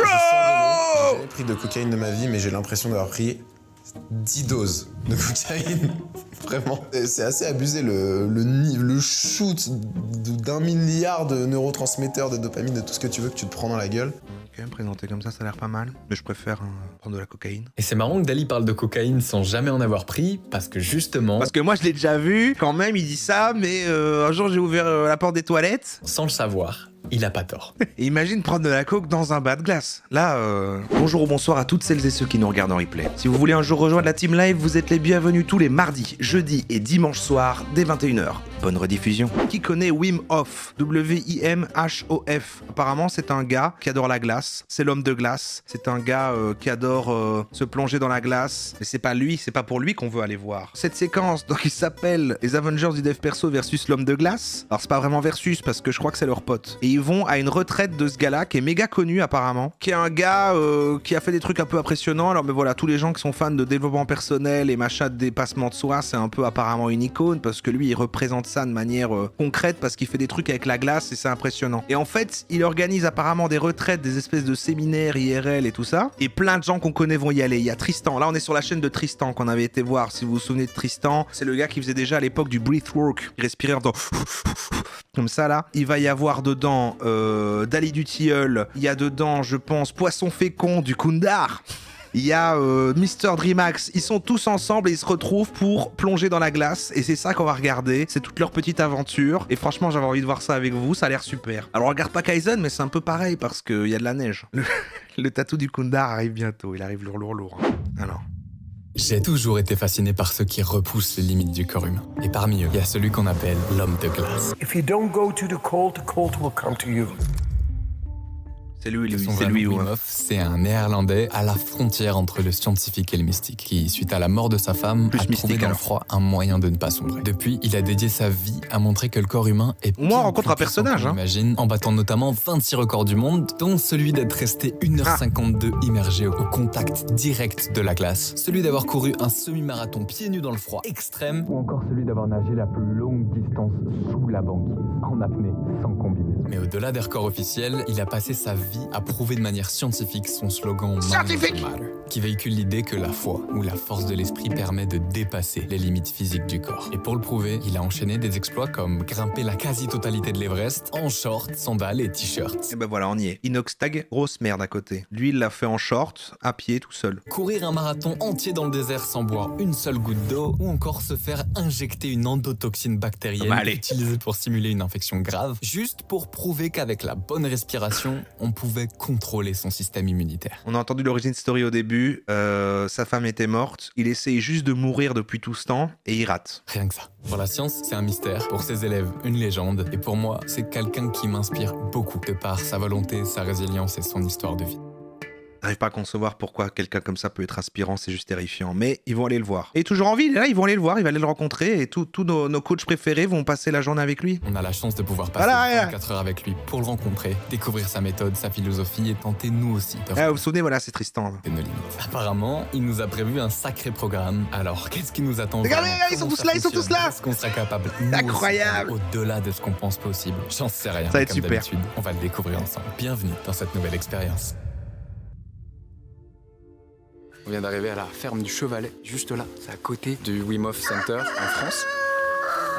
J'ai jamais pris de cocaïne de ma vie, mais j'ai l'impression d'avoir pris 10 doses de cocaïne. Vraiment. C'est assez abusé le shoot d'1 milliard de neurotransmetteurs, de dopamine, de tout ce que tu veux que tu te prends dans la gueule. Ok, présenté comme ça a l'air pas mal. Mais je préfère prendre de la cocaïne. Et c'est marrant que Dali parle de cocaïne sans jamais en avoir pris, parce que justement... Parce que moi je l'ai déjà vu, quand même il dit ça, mais un jour j'ai ouvert la porte des toilettes. Sans le savoir, il a pas tort. Et imagine prendre de la coke dans un bas de glace. Là, bonjour ou bonsoir à toutes celles et ceux qui nous regardent en replay. Si vous voulez un jour rejoindre la team live, vous êtes les bienvenus tous les mardis, jeudis et dimanches soirs dès 21h. Bonne rediffusion. Qui connaît Wim Hof? W-I-M-H-O-F. Apparemment, c'est un gars qui adore la glace. C'est l'homme de glace. C'est un gars qui adore se plonger dans la glace. Mais c'est pas lui, c'est pas pour lui qu'on veut aller voir. Cette séquence, donc, il s'appelle les Avengers du Dev Perso versus l'homme de glace. Alors, c'est pas vraiment versus parce que je crois que c'est leur pote. Et ils vont à une retraite de ce gars-là qui est méga connu apparemment. Qui est un gars qui a fait des trucs un peu impressionnants. Alors, mais voilà, tous les gens qui sont fans de développement personnel et machin de dépassement de soi, c'est un peu apparemment une icône parce que lui, il représente ça de manière concrète parce qu'il fait des trucs avec la glace et c'est impressionnant. Et en fait, il organise apparemment des retraites, des espèces de séminaires IRL et tout ça. Et plein de gens qu'on connaît vont y aller. Il y a Tristan. Là, on est sur la chaîne de Tristan qu'on avait été voir. Si vous vous souvenez de Tristan, c'est le gars qui faisait déjà à l'époque du breathwork. Il respirait en temps comme ça là. Il va y avoir dedans Dali du Tilleul. Il y a dedans, je pense, Poisson Fécond du Kundar. Il y a Mr. Dreamax, ils sont tous ensemble et ils se retrouvent pour plonger dans la glace. Et c'est ça qu'on va regarder, c'est toute leur petite aventure. Et franchement, j'avais envie de voir ça avec vous, ça a l'air super. Alors on regarde pas Kaizen, mais c'est un peu pareil parce qu'il y a de la neige. Le tatou du Kundar arrive bientôt, il arrive lourd. Alors... J'ai toujours été fasciné par ceux qui repoussent les limites du corps humain. Et parmi eux, il y a celui qu'on appelle l'homme de glace. If you don't go to the cold will come to you. C'est lui, Wim Hof, c'est un néerlandais à la frontière entre le scientifique et le mystique, qui, suite à la mort de sa femme, a trouvé dans le froid un moyen de ne pas sombrer. Depuis, il a dédié sa vie à montrer que le corps humain est Moi, on rencontre un personnage, hein. Imagine, en battant notamment 26 records du monde, dont celui d'être resté 1h52 immergé au contact direct de la glace, celui d'avoir couru un semi-marathon pieds nus dans le froid extrême, ou encore celui d'avoir nagé la plus longue distance sous la banquise, en apnée, sans combinaison. Mais au-delà des records officiels, il a passé sa vie à prouver de manière scientifique son slogan Scientifique, qui véhicule l'idée que la foi ou la force de l'esprit permet de dépasser les limites physiques du corps. Et pour le prouver, il a enchaîné des exploits comme grimper la quasi-totalité de l'Everest en short, sandales et t-shirt. Et ben voilà, on y est. Inoxtag, grosse merde à côté. Lui, il l'a fait en short, à pied, tout seul. Courir un marathon entier dans le désert sans boire une seule goutte d'eau, ou encore se faire injecter une endotoxine bactérienne utilisée pour simuler une infection grave, juste pour prouver qu'avec la bonne respiration, on pouvait contrôler son système immunitaire. On a entendu l'origine story au début, sa femme était morte, il essaye juste de mourir depuis tout ce temps et il rate. Rien que ça. Pour la science, c'est un mystère, pour ses élèves, une légende, et pour moi, c'est quelqu'un qui m'inspire beaucoup, de par sa volonté, sa résilience et son histoire de vie. J'arrive pas à concevoir pourquoi quelqu'un comme ça peut être inspirant, c'est juste terrifiant. Mais ils vont aller le voir. Et toujours en vie, là, ils vont aller le voir, il va aller le rencontrer et tous nos coachs préférés vont passer la journée avec lui. On a la chance de pouvoir passer 24 heures avec lui pour le rencontrer, découvrir sa méthode, sa philosophie et tenter nous aussi de vous vous souvenez, voilà, c'est Tristan. Nos limites. Apparemment, il nous a prévu un sacré programme. Alors, qu'est-ce qui nous attend? Regardez, ils sont tous là, ils sont tous là. Est-ce qu'on sera capable, incroyable, au-delà de ce qu'on pense possible? J'en sais rien. Ça va être super. On va le découvrir ensemble. Bienvenue dans cette nouvelle expérience. On vient d'arriver à la ferme du Chevalet, juste là. C'est à côté du Wim Hof Center en France.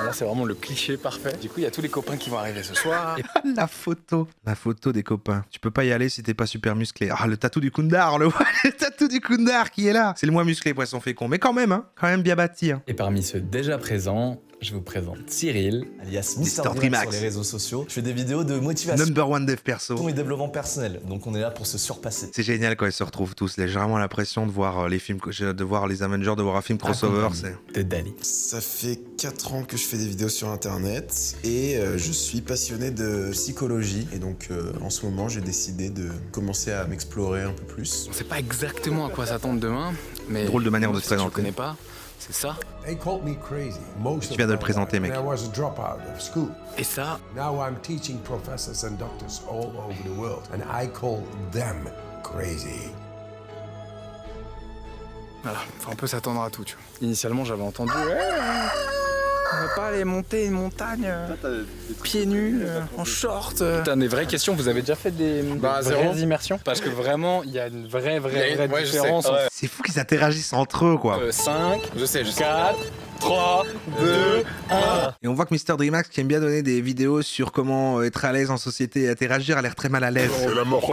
Là, c'est vraiment le cliché parfait. Du coup, il y a tous les copains qui vont arriver ce soir. La photo des copains. Tu peux pas y aller si t'es pas super musclé. Ah, le tatou du Kundar, le tatou du Kundar qui est là. C'est le moins musclé, Poisson Fécond. Mais quand même bien bâti. Hein. Et parmi ceux déjà présents, je vous présente Cyril, alias Mr. Dreamax sur les réseaux sociaux. Je fais des vidéos de motivation. Number one dev perso. Et développement personnel. Donc on est là pour se surpasser. C'est génial quand ils se retrouvent tous. J'ai vraiment l'impression de voir les films, de voir les Avengers, de voir un film crossover. De Dali. Ça fait 4 ans que je fais des vidéos sur internet et je suis passionné de psychologie. Et donc en ce moment, j'ai décidé de commencer à m'explorer un peu plus. On sait pas exactement à quoi s'attendre demain, mais drôle de manière de se présenter. Je connais pas. C'est ça. Tu viens de le présenter, mec. Et ça. Now I'm teaching professors and doctors all over the world, and I call them crazy. Voilà, enfin, on peut s'attendre à tout, tu vois. Initialement, j'avais entendu On va pas aller monter une montagne pieds nus, en short. Putain, des vraies questions, vous avez déjà fait des vraies immersions? Parce que vraiment, il y a une vraie différence. C'est fou qu'ils interagissent entre eux, quoi. 5, 4, 3, 2, 1. Et on voit que Mr. Dreamax, qui aime bien donner des vidéos sur comment être à l'aise en société et interagir, a l'air très mal à l'aise.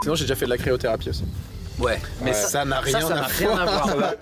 Sinon, j'ai déjà fait de la cryothérapie aussi. Ouais, mais ça n'a rien à voir.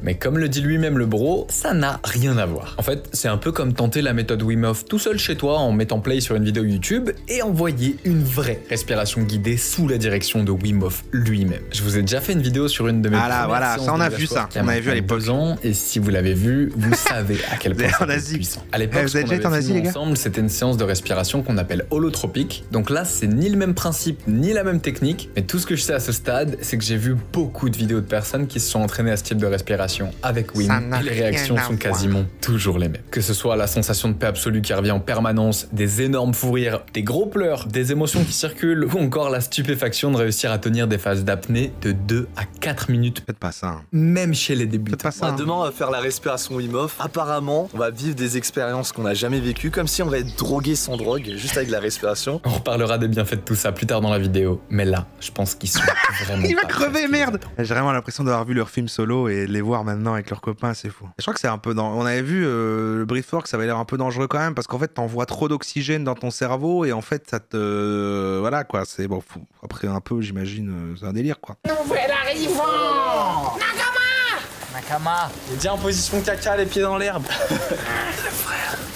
Mais comme le dit lui-même le bro, ça n'a rien à voir. En fait, c'est un peu comme tenter la méthode Wim Hof tout seul chez toi en mettant play sur une vidéo YouTube et envoyer une vraie respiration guidée sous la direction de Wim Hof lui-même. Je vous ai déjà fait une vidéo sur une de mes voilà, ça on a vu ça. On avait vu à l'époque. Et si vous l'avez vu, vous savez à quel point en Asie. puissant. À l'époque, vous avez déjà été en Asie, les gars? Ensemble, c'était une séance de respiration qu'on appelle holotropique. Donc là, c'est ni le même principe, ni la même technique. Mais tout ce que je sais à ce stade, c'est que j'ai vu beaucoup de vidéos de personnes qui se sont entraînées à ce type de respiration avec Wim, et les réactions sont quasiment toujours les mêmes. Que ce soit la sensation de paix absolue qui revient en permanence, des énormes fous rires, des gros pleurs, des émotions qui circulent, ou encore la stupéfaction de réussir à tenir des phases d'apnée de 2 à 4 minutes. Faites pas ça. Même chez les débutants. Faites pas ça. Demain, on va faire la respiration Wim Hof. Apparemment, on va vivre des expériences qu'on n'a jamais vécues, comme si on va être drogué sans drogue, juste avec la respiration. On reparlera des bienfaits de tout ça plus tard dans la vidéo, mais là, je pense qu'ils sont vraiment Il va pas crever, prêts. merde. J'ai vraiment l'impression d'avoir vu leur film solo et de les voir maintenant avec leurs copains, c'est fou. Je crois que c'est un peu on avait vu le Brief Work, ça avait l'air un peu dangereux quand même parce qu'en fait t'envoies trop d'oxygène dans ton cerveau et en fait ça te voilà quoi, c'est bon après un peu j'imagine c'est un délire quoi. Nouvel arrivant, Nakama, viens en position caca, les pieds dans l'herbe.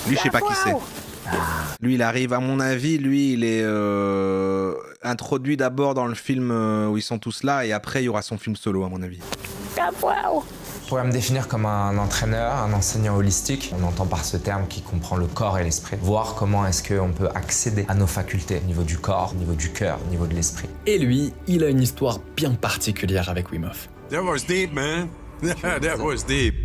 Lui je sais pas qui c'est. Lui il arrive à mon avis, lui il est introduit d'abord dans le film où ils sont tous là et après il y aura son film solo à mon avis. Je pourrais me définir comme un entraîneur, un enseignant holistique. On entend par ce terme qui comprend le corps et l'esprit. Voir comment est-ce qu'on peut accéder à nos facultés au niveau du corps, au niveau du cœur, au niveau de l'esprit. Et lui, il a une histoire bien particulière avec Wim Hof. That was deep, man. That was deep.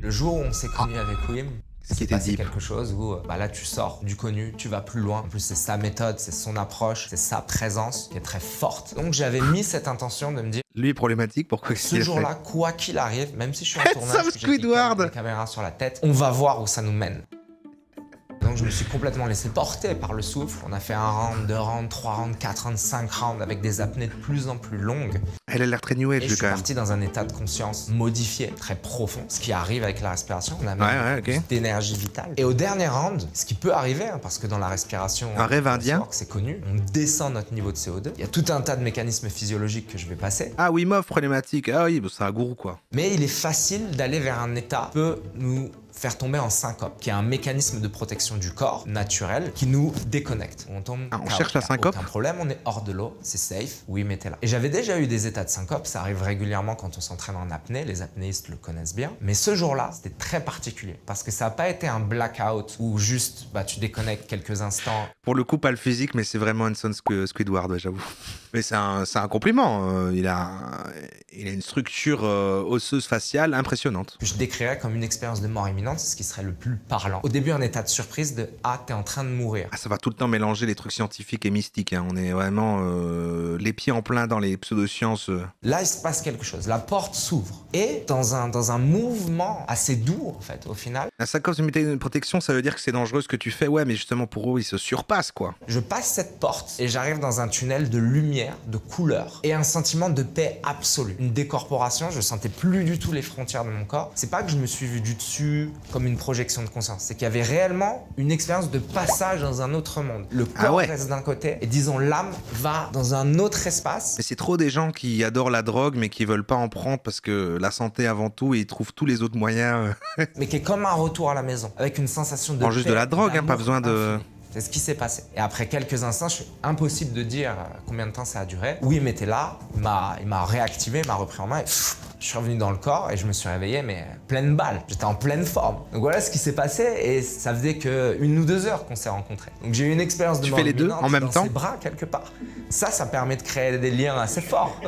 Le jour où on s'est connu avec Wim, Ce qui était passé deep. quelque chose où là tu sors du connu, tu vas plus loin. En plus c'est sa méthode, c'est son approche, c'est sa présence qui est très forte. Donc j'avais mis cette intention de me dire Lui est problématique, pourquoi ce jour-là, quoi qu'il arrive, même si je suis en tournage, que j'ai Squidward une caméra sur la tête, on va voir où ça nous mène. Donc je me suis complètement laissé porter par le souffle. On a fait 1 round, 2 rounds, 3 rounds, 4 rounds, 5 rounds avec des apnées de plus en plus longues. Elle a l'air très new age Et je suis quand même. parti dans un état de conscience modifié, très profond. Ce qui arrive avec la respiration, on a même plus d'énergie vitale. Et au dernier round, ce qui peut arriver, parce que dans la respiration, un rêve indien, c'est connu, on descend notre niveau de CO2. Il y a tout un tas de mécanismes physiologiques que je vais passer. Ah Wim Hof problématique, ah oui, c'est un gourou quoi. Mais il est facile d'aller vers un état qui peut nous faire tomber en syncope, qui est un mécanisme de protection du corps naturel qui nous déconnecte. On tombe on cherche la syncope. Aucun problème, on est hors de l'eau, c'est safe, oui, mettez là. Et j'avais déjà eu des états de syncope, ça arrive régulièrement quand on s'entraîne en apnée, les apnéistes le connaissent bien. Mais ce jour-là, c'était très particulier parce que ça n'a pas été un blackout où juste tu déconnectes quelques instants. Pour le coup, pas le physique, mais c'est vraiment Hanson Squidward, ouais, j'avoue. Mais c'est un compliment. Il a une structure osseuse faciale impressionnante. Je décrirais comme une expérience de mort imminente, c'est ce qui serait le plus parlant. Au début, un état de surprise de « Ah, t'es en train de mourir ». Ah, ça va tout le temps mélanger les trucs scientifiques et mystiques. Hein. On est vraiment les pieds en plein dans les pseudosciences. Là, il se passe quelque chose. La porte s'ouvre. Et dans un mouvement assez doux, en fait, au final. La syncope de protection, ça veut dire que c'est dangereux ce que tu fais. Ouais, mais justement, pour eux, ils se surpassent, quoi. Je passe cette porte et j'arrive dans un tunnel de lumière, de couleur et un sentiment de paix absolue. Une décorporation, je sentais plus du tout les frontières de mon corps. C'est pas que je me suis vu du dessus comme une projection de conscience. C'est qu'il y avait réellement une expérience de passage dans un autre monde. Le corps reste d'un côté et disons l'âme va dans un autre espace. Mais c'est trop des gens qui adorent la drogue mais qui veulent pas en prendre parce que la santé avant tout et ils trouvent tous les autres moyens. Mais qui est comme un retour à la maison avec une sensation de paix, juste de la drogue, hein, pas besoin de... C'est ce qui s'est passé. Et après quelques instants, je suis impossible de dire combien de temps ça a duré. Oui, il était là, il m'a réactivé, il m'a repris en main et je suis revenu dans le corps et je me suis réveillé, mais pleine balle. J'étais en pleine forme. Donc voilà ce qui s'est passé et ça faisait que 1 ou 2 heures qu'on s'est rencontrés. Donc j'ai eu une expérience de mort imminente. Tu fais les deux en même temps? Dans ses bras quelque part. Ça permet de créer des liens assez forts.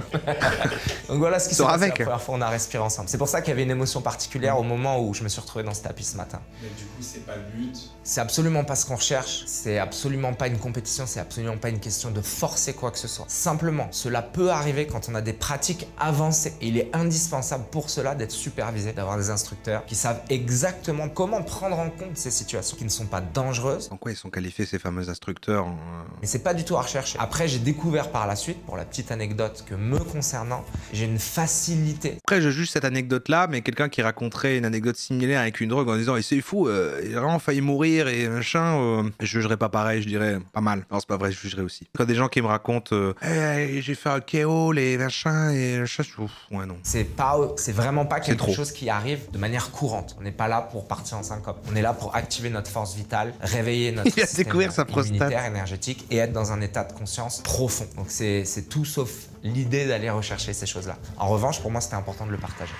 Donc voilà ce qui s'est passé la première fois on a respiré ensemble. C'est pour ça qu'il y avait une émotion particulière au moment où je me suis retrouvé dans ce tapis ce matin. Mais du coup, c'est pas le but. C'est absolument pas ce qu'on recherche. C'est absolument pas une compétition. C'est absolument pas une question de forcer quoi que ce soit. Simplement, cela peut arriver quand on a des pratiques avancées. Et il est indispensable indispensable pour cela d'être supervisé, d'avoir des instructeurs qui savent exactement comment prendre en compte ces situations qui ne sont pas dangereuses. En quoi ils sont qualifiés ces fameux instructeurs Mais c'est pas du tout à rechercher. Après, j'ai découvert par la suite, pour la petite anecdote que me concernant, j'ai une facilité. Après, je juge cette anecdote-là, mais quelqu'un qui raconterait une anecdote similaire avec une drogue en disant « Et c'est fou, il a vraiment failli mourir et machin je jugerais pas pareil, je dirais pas mal. Non, c'est pas vrai, je jugerais aussi. Quand des gens qui me racontent hey, j'ai fait un KO, les machins et machin, ouais, non. C'est vraiment pas quelque chose qui arrive de manière courante. On n'est pas là pour partir en syncope. On est là pour activer notre force vitale, réveiller notre système immunitaire, énergétique et être dans un état de conscience profond. Donc c'est tout sauf l'idée d'aller rechercher ces choses-là. En revanche, pour moi, c'était important de le partager.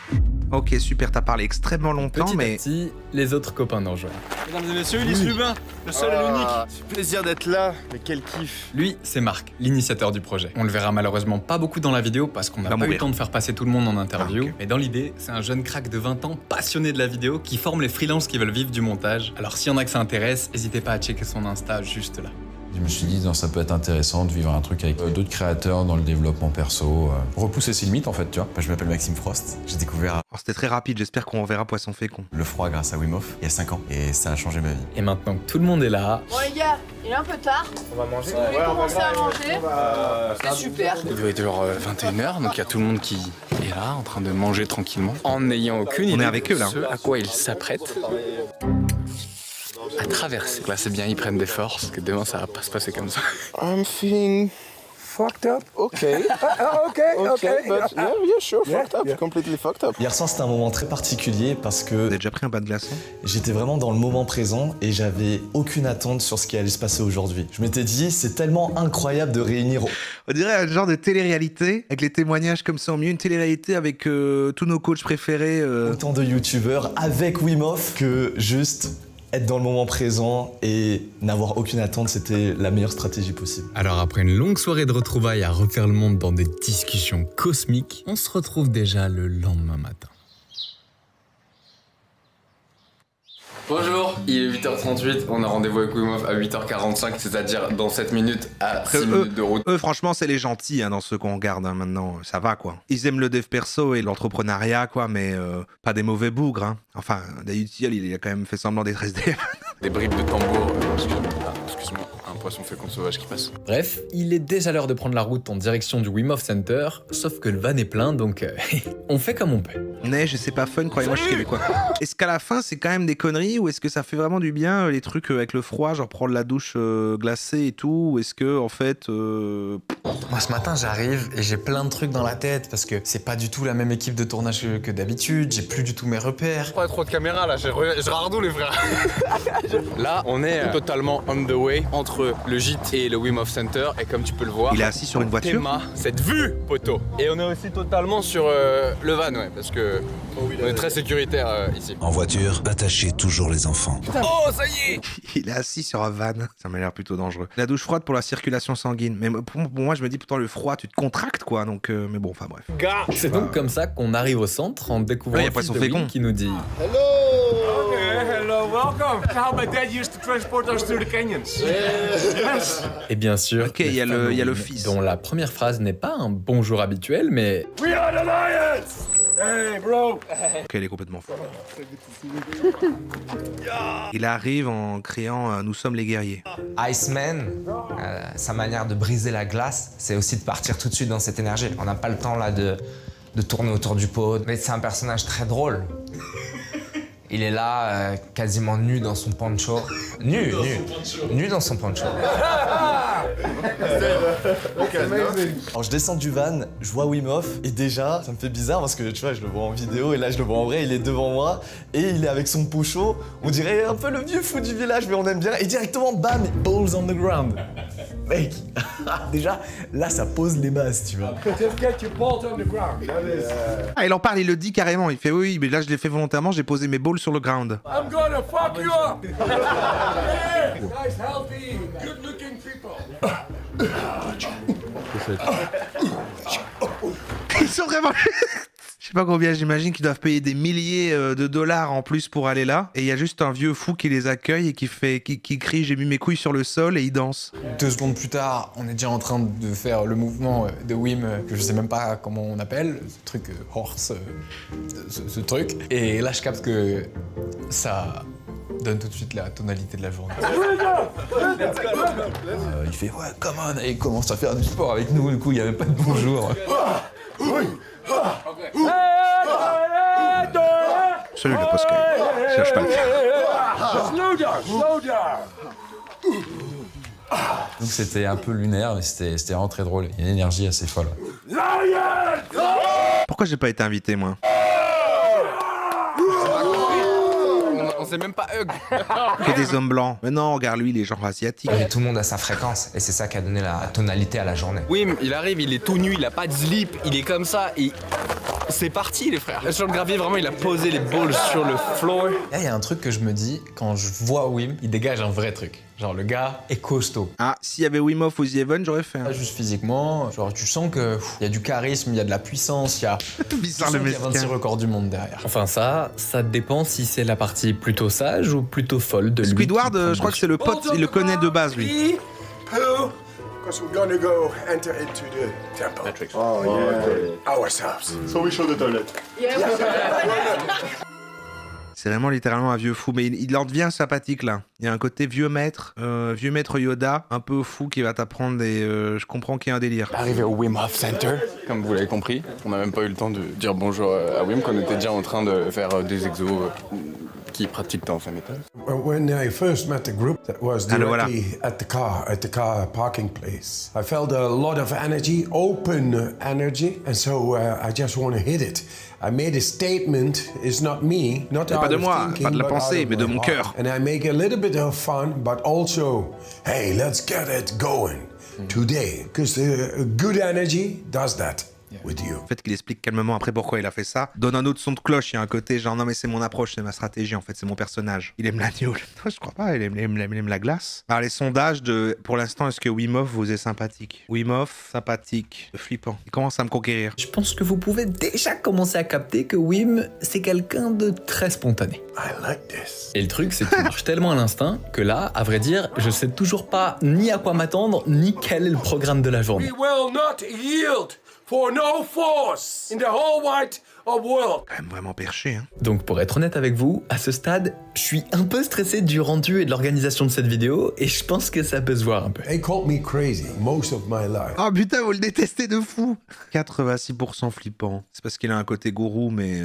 Ok, super, t'as parlé extrêmement longtemps, Petit mais... à petit, les autres copains nous rejoignent. Mesdames et messieurs, Ulysse Lubin, le seul et l'unique. C'est plaisir d'être là, mais quel kiff. Lui, c'est Marc, l'initiateur du projet. On le verra malheureusement pas beaucoup dans la vidéo parce qu'on n'a pas eu le temps de faire passer tout le monde en interview. Ah, okay. Mais dans l'idée, c'est un jeune crack de 20 ans, passionné de la vidéo, qui forme les freelances qui veulent vivre du montage. Alors s'il y en a que ça intéresse, n'hésitez pas à checker son Insta juste là. Je me suis dit, non, ça peut être intéressant de vivre un truc avec d'autres créateurs dans le développement perso. Repousser ses limites, en fait, tu vois. Je m'appelle Maxime Frost. J'ai découvert... C'était très rapide, j'espère qu'on verra Poisson Fécond. Le froid grâce à Wim Hof, il y a 5 ans. Et ça a changé ma vie. Et maintenant que tout le monde est là... Bon les gars, il est un peu tard. On va manger. Si vous voulez commencer à manger, c'est super. Il doit être genre 21h, donc il y a tout le monde qui est là, en train de manger tranquillement, en n'ayant aucune idée avec eux, là. Ce à quoi ils s'apprêtent à traverser. Là, c'est bien, ils prennent des forces, parce que demain, ça va pas se passer comme ça. I'm feeling fucked up. Okay. But yeah, sure, fucked up, completely fucked up. Hier soir, c'était un moment très particulier parce que... Vous avez déjà pris un bas de glaçon? J'étais vraiment dans le moment présent et j'avais aucune attente sur ce qui allait se passer aujourd'hui. Je m'étais dit, c'est tellement incroyable de réunir... On dirait un genre de télé-réalité, avec les témoignages comme ça au milieu, une télé-réalité avec tous nos coachs préférés. Autant de youtubeurs avec Wim Hof que juste... être dans le moment présent et n'avoir aucune attente, c'était la meilleure stratégie possible. Alors après une longue soirée de retrouvailles à refaire le monde dans des discussions cosmiques, on se retrouve déjà le lendemain matin. Bonjour, il est 8h38, on a rendez-vous avec Wim Hof à 8h45, c'est-à-dire dans 7 minutes à 6 minutes de route. Eux, franchement, c'est les gentils dans ceux qu'on regarde maintenant, ça va quoi. Ils aiment le dev perso et l'entrepreneuriat quoi, mais pas des mauvais bougres. Hein. Enfin, Dayutiel, il a quand même fait semblant d'être SDF. Des bribes de tambour, excuse-moi, un poisson fécond sauvage qui passe. Bref, il est déjà l'heure de prendre la route en direction du Wim Hof Center, sauf que le van est plein, donc on fait comme on peut. Neige, c'est pas fun, croyez-moi, je suis québécois. Est-ce qu'à la fin, c'est quand même des conneries ou est-ce que ça fait vraiment du bien, les trucs avec le froid, genre prendre la douche glacée et tout, ou est-ce que, en fait... Moi, ce matin, j'arrive et j'ai plein de trucs dans la tête parce que c'est pas du tout la même équipe de tournage que d'habitude, j'ai plus du tout mes repères. Pas trop de caméras là, je rardou les frères. Là, on est totalement on the way entre le gîte et le Wim Hof Center et comme tu peux le voir... Il est assis sur une voiture. Théma, cette vue, poteau. Et on est aussi totalement sur le van, ouais, parce que on est très sécuritaire ici. En voiture, attachez toujours les enfants. Oh, ça y est. Il est assis sur un van, ça m'a l'air plutôt dangereux. La douche froide pour la circulation sanguine. Mais pour moi, je me dis, pourtant, le froid, tu te contractes, quoi, donc... mais bon, enfin, bref. C'est donc comme ça qu'on arrive au centre en découvrant un fils de Wim qui nous dit... Hello. Okay, hello, welcome. How my dad used to transport us through the canyons. Yes. Et bien sûr, il y a le fils. Dont la première phrase n'est pas un bonjour habituel, mais... We are the Lions! Hey, bro! Ok, il est complètement fou. Il arrive en criant « Nous sommes les guerriers ». Iceman, sa manière de briser la glace, c'est aussi de partir tout de suite dans cette énergie. On n'a pas le temps là de tourner autour du pot, mais c'est un personnage très drôle. Il est là, quasiment nu dans son poncho. Nu dans son poncho. Alors je descends du van, je vois Wim Hof et déjà ça me fait bizarre parce que tu vois je le vois en vidéo et là je le vois en vrai, il est devant moi et il est avec son pocho, on dirait un peu le vieux fou du village mais on aime bien et directement bam, balls on the ground. Mec, déjà là ça pose les bases tu vois. Ah il en parle, il le dit carrément, il fait oui mais là je l'ai fait volontairement, j'ai posé mes balls sur le ground. I'm gonna fuck you up! Hey, nice, healthy, good-looking people. Ils sont vraiment... Je sais pas combien, j'imagine qu'ils doivent payer des milliers de dollars en plus pour aller là. Et il y a juste un vieux fou qui les accueille et qui crie « J'ai mis mes couilles sur le sol » et il danse. 2 secondes plus tard, on est déjà en train de faire le mouvement de Wim, que je sais même pas comment on appelle, ce truc horse, ce truc. Et là, je capte que ça donne tout de suite la tonalité de la journée. Il fait ouais, come on, et il commence à faire du sport avec nous. Du coup, il n'y avait pas de bonjour. Salut le post cherche pas. Donc c'était un peu lunaire, mais c'était vraiment très drôle. Il y a une énergie assez folle. Pourquoi j'ai pas été invité, moi? On sait même pas hug. Que des hommes blancs. Mais non, regarde lui, les gens asiatiques. Et tout le monde a sa fréquence, et c'est ça qui a donné la tonalité à la journée. Wim, il arrive, il est tout nu, il a pas de slip, il est comme ça, et c'est parti les frères. Sur le gravier, vraiment, il a posé les balls sur le floor. Là, il y a un truc que je me dis, quand je vois Wim, il dégage un vrai truc. Genre, le gars est costaud. Ah, s'il y avait Wim Hof ou The Even, j'aurais fait. Pas juste physiquement, genre, tu sens que il y a du charisme, il y a de la puissance, il y a... Bizarre le mec. Il y a 26 records du monde derrière. Enfin ça dépend si c'est la partie plutôt sage ou plutôt folle de lui. Squidward, je crois que c'est le pote, il le connaît de base, lui. Because we're gonna go enter into the temple. Oh, yeah. Ourselves. So we show the toilet. C'est vraiment littéralement un vieux fou, mais il en devient sympathique là. Il y a un côté vieux maître Yoda, un peu fou qui va t'apprendre des... je comprends qu'il y a un délire. Arrivé au Wim Hof Center, comme vous l'avez compris, on n'a même pas eu le temps de dire bonjour à Wim, qu'on était déjà en train de faire des exos qui pratiquent dans sa méthode. When I first met the group, that was directly at the car parking place. I felt a lot of energy, open energy, and so I just want to hit it. I made a statement, it's not me, not pas de moi, pas de la pensée, mais de mon cœur. And I make a little bit of fun, but also, hey, let's get it going today, because good energy does that. With you. Le fait qu'il explique calmement après pourquoi il a fait ça donne un autre son de cloche. Il y a un côté genre non mais c'est mon approche, c'est ma stratégie en fait, c'est mon personnage. Il aime l'agneau. Non, je crois pas, il aime la glace. Alors les sondages de pour l'instant, est-ce que Wim Hof vous est sympathique? Wim Hof, sympathique, flippant. Il commence à me conquérir. Je pense que vous pouvez déjà commencer à capter que Wim c'est quelqu'un de très spontané. I like this. Et le truc c'est qu'il marche tellement à l'instinct que là, à vrai dire, je sais toujours pas ni à quoi m'attendre ni quel est le programme de la journée. We will not yield. For no force in the whole wide world. Quand même vraiment perché, hein. Donc pour être honnête avec vous, à ce stade, je suis un peu stressé du rendu et de l'organisation de cette vidéo et je pense que ça peut se voir un peu. They called me crazy most of my life. Oh putain, vous le détestez de fou. 86% flippant. C'est parce qu'il a un côté gourou, mais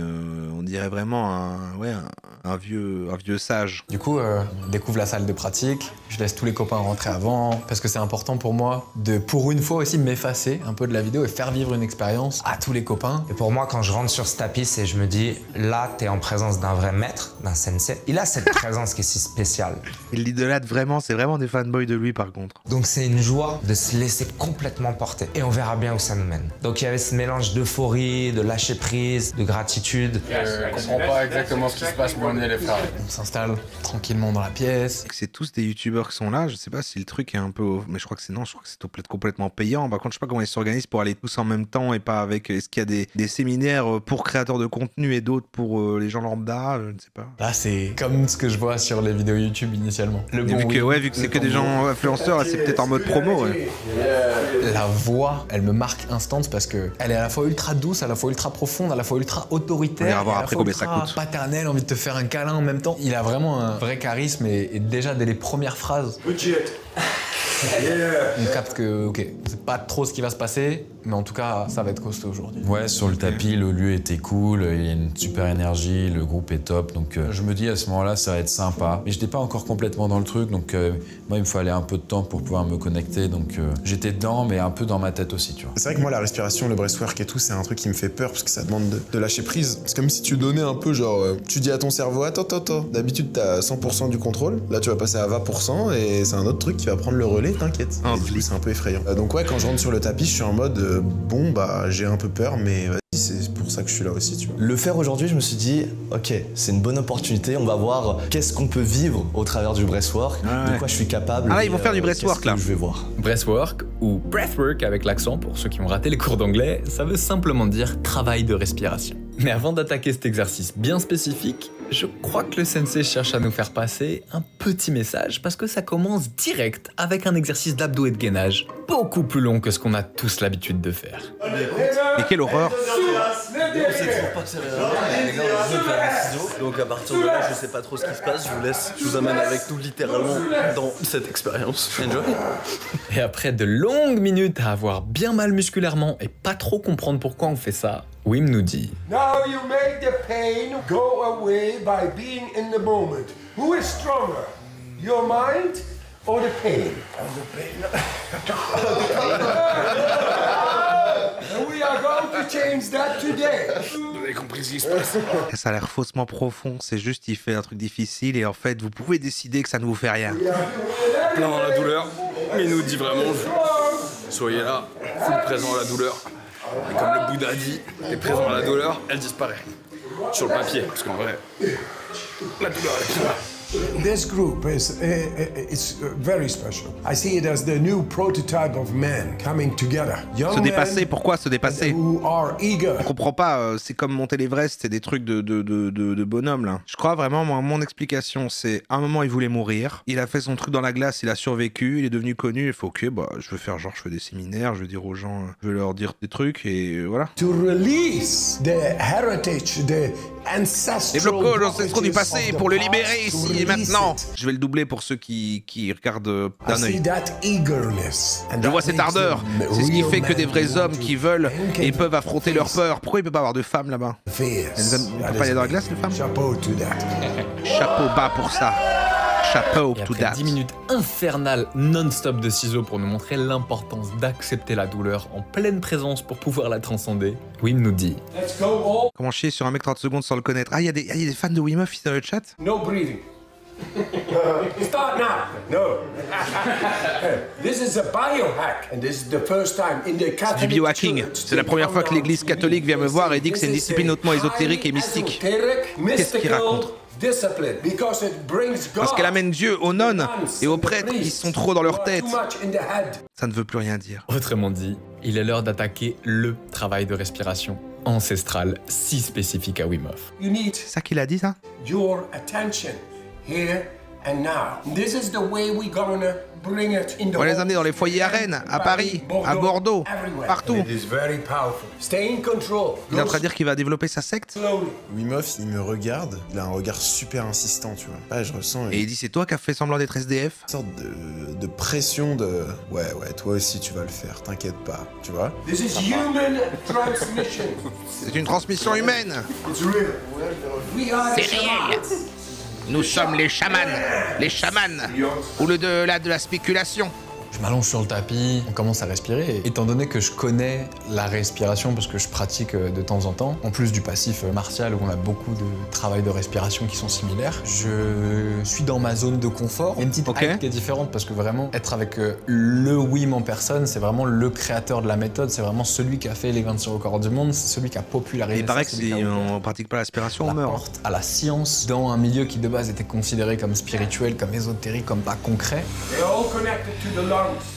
on dirait vraiment un vieux sage. Du coup, on découvre la salle de pratique, je laisse tous les copains rentrer avant, parce que c'est important pour moi de, pour une fois aussi, m'effacer un peu de la vidéo et faire vivre une expérience à tous les copains. Et pour moi, quand je rentre sur ce tapis, et je me dis, là, t'es en présence d'un vrai maître, d'un sensei. Il a cette présence qui est si spéciale. Il l'idolâtre vraiment, c'est vraiment des fanboys de lui par contre. Donc c'est une joie de se laisser complètement porter. Et on verra bien où ça nous mène. Donc il y avait ce mélange d'euphorie, de lâcher prise, de gratitude. Je comprends pas exactement ce qui se passe, mais on y est les frères. On s'installe tranquillement dans la pièce. C'est tous des youtubeurs qui sont là, je sais pas si le truc est un peu... Mais je crois que c'est non, je crois que c'est complètement payant. Par contre, je sais pas comment ils s'organisent pour aller tous en même temps et pas avec... Est-ce qu'il y a des séminaires pour créateurs de contenu et d'autres pour les gens lambda? Je ne sais pas. Là, c'est comme ce que je vois sur les vidéos YouTube initialement. Le bon vu que c'est que des gens influenceurs, c'est peut-être en mode promo. Ouais. La voix, elle me marque instant parce que elle est à la fois ultra douce, à la fois ultra profonde, à la fois ultra autoritaire. On ira voir après combien ça coûte. Paternelle, envie de te faire un câlin en même temps. Il a vraiment un vrai charisme et déjà dès les premières phrases. On capte que, ok, c'est pas trop ce qui va se passer, mais en tout cas, ça va être costaud aujourd'hui. Ouais, sur le tapis, le lieu était cool, il y a une super énergie, le groupe est top, donc je me dis à ce moment-là, ça va être sympa. Mais j'étais pas encore complètement dans le truc, donc moi, il me fallait un peu de temps pour pouvoir me connecter, donc j'étais dedans, mais un peu dans ma tête aussi, tu vois. C'est vrai que moi, la respiration, le breathwork et tout, c'est un truc qui me fait peur, parce que ça demande de lâcher prise. C'est comme si tu donnais un peu, genre, tu dis à ton cerveau, attends, d'habitude, t'as 100% du contrôle, là, tu vas passer à 20%, et c'est un autre truc qui va prendre le relais, t'inquiète. C'est un peu effrayant. Donc ouais, quand je rentre sur le tapis, je suis en mode bon bah j'ai un peu peur, mais C'est pour ça que je suis là aussi, tu vois. Le faire aujourd'hui, je me suis dit, ok, c'est une bonne opportunité, on va voir qu'est-ce qu'on peut vivre au travers du breathwork, de quoi je suis capable. Ah là, ils vont faire du breathwork là. Je vais voir. Breathwork, ou breathwork avec l'accent pour ceux qui ont raté les cours d'anglais, ça veut simplement dire travail de respiration. Mais avant d'attaquer cet exercice bien spécifique, je crois que le sensei cherche à nous faire passer un petit message parce que ça commence direct avec un exercice d'abdos et de gainage beaucoup plus long que ce qu'on a tous l'habitude de faire. Mais quelle horreur! On sait toujours pas que c'est réel. Les gars, on veut faire un ciseau. Donc à partir de là, je sais pas trop ce qui se passe. Je vous amène avec nous littéralement dans cette expérience. Enjoy. Et après de longues minutes à avoir bien mal musculairement et pas trop comprendre pourquoi on fait ça, Wim nous dit: Now you make the pain go away by being in the moment. Who is stronger? Your mind or the pain? The pain. And we are going to change that today. Vous avez compris ce qui se passe? Ça a l'air faussement profond, c'est juste il fait un truc difficile et en fait vous pouvez décider que ça ne vous fait rien. Plein dans la douleur, mais il nous dit vraiment, soyez là, full présent à la douleur. Et comme le Bouddha dit, t'es présent à la douleur, elle disparaît. Sur le papier, parce qu'en vrai, la douleur elle est là. This group is it's very special. I see it as the new prototype of man coming together. Se dépasser, pourquoi se dépasser? Who are eager. On comprend pas, c'est comme monter l'Everest, c'est des trucs de bonhomme là. Je crois vraiment, moi, mon explication, c'est à un moment il voulait mourir, il a fait son truc dans la glace, il a survécu, il est devenu connu, il fait ok, bah je veux faire genre, je fais des séminaires, je veux dire aux gens, je veux leur dire des trucs et voilà. To release the heritage, the ancestral. Débloquons l'ancêtre du passé pour le libérer ici et maintenant. Je vais le doubler pour ceux qui regardent d'un œil. Je vois cette ardeur. C'est ce qui fait que des vrais hommes qui veulent et peuvent affronter leur peur. Pourquoi il peut pas avoir de femmes là-bas? Il peut pas aller dans la glace, les femmes? Chapeau bas pour ça. Chapeau et to après that. 10 minutes infernales non-stop de ciseaux pour nous montrer l'importance d'accepter la douleur en pleine présence pour pouvoir la transcender, Wim nous dit: Comment chier sur un mec 30 secondes sans le connaître? Ah, il y a des fans de Wim Hof ici dans le chat? No breathing. Start now. No. This is a biohack, and this is the first time in the Catholic. C'est du biohacking. C'est la première fois que l'église catholique vient me voir et dit que c'est une discipline hautement ésotérique et mystique. Qu'est-ce qu'il raconte? Parce qu'elle amène Dieu aux nonnes et aux prêtres qui sont trop dans leur tête. Ça ne veut plus rien dire. Autrement dit, il est l'heure d'attaquer le travail de respiration ancestral si spécifique à Wim Hof. C'est ça qu'il a dit, ça? Your attention here and now. This is the way we gonna bring it in the. On va les amener dans les foyers à Rennes, à Paris, à Bordeaux, partout. It is very powerful. Stay in control. Il est en train de dire qu'il va développer sa secte? Wim Hof, il me regarde, il a un regard super insistant, tu vois. Ah, je ressens. Et il dit: c'est toi qui as fait semblant d'être SDF? Une sorte de pression de. Ouais, toi aussi tu vas le faire, t'inquiète pas, tu vois. This is human transmission. C'est une transmission humaine. It's real. We are C'est réel. Nous sommes les chamans, ou le delà de la spéculation. Je m'allonge sur le tapis, on commence à respirer. Et étant donné que je connais la respiration parce que je pratique de temps en temps, en plus du passif martial où on a beaucoup de travail de respiration qui sont similaires, je suis dans ma zone de confort. Il y a une petite hype qui est différente parce que vraiment être avec le Wim en personne, c'est vraiment le créateur de la méthode, c'est vraiment celui qui a fait les 26 records du monde, c'est celui qui a popularisé. Il paraît que si on pratique pas l'aspiration, on meurt. Porte à la science dans un milieu qui de base était considéré comme spirituel, comme ésotérique, comme pas concret.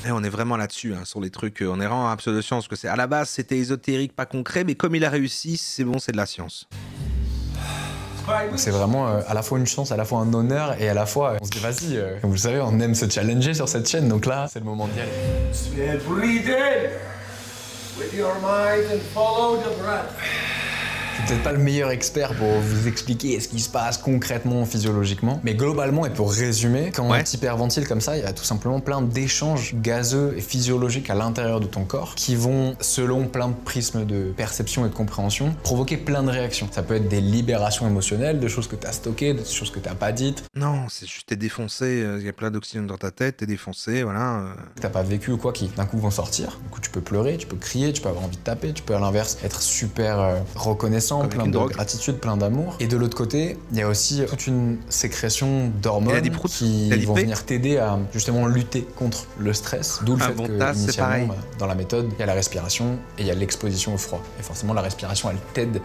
Et on est vraiment là-dessus, hein, sur les trucs, on est vraiment à pseudo-science, que c'est à la base c'était ésotérique, pas concret, mais comme il a réussi, c'est bon, c'est de la science. C'est vraiment à la fois une chance, à la fois un honneur, et à la fois, on se dit vas-y, comme vous le savez, on aime se challenger sur cette chaîne, donc là, c'est le moment d'y aller. Breathe in with your mind and follow the breath. Je suis peut-être pas le meilleur expert pour vous expliquer ce qui se passe concrètement, physiologiquement, mais globalement, et pour résumer, quand on hyperventile comme ça, il y a tout simplement plein d'échanges gazeux et physiologiques à l'intérieur de ton corps qui vont, selon plein de prismes de perception et de compréhension, provoquer plein de réactions. Ça peut être des libérations émotionnelles, de choses que tu as stockées, de choses que tu n'as pas dites. Non, c'est juste t'es défoncé, il y a plein d'oxygène dans ta tête, t'es défoncé, voilà. T'as pas vécu ou quoi qui d'un coup vont sortir. Du coup, tu peux pleurer, tu peux crier, tu peux avoir envie de taper, tu peux à l'inverse être super reconnaissant reconnaissant, plein de gratitude, plein d'amour. Et de l'autre côté, il y a aussi toute une sécrétion d'hormones qui vont venir t'aider à justement lutter contre le stress. D'où le fait que initialement, dans la méthode, il y a la respiration et il y a l'exposition au froid. Et forcément, la respiration, elle t'aide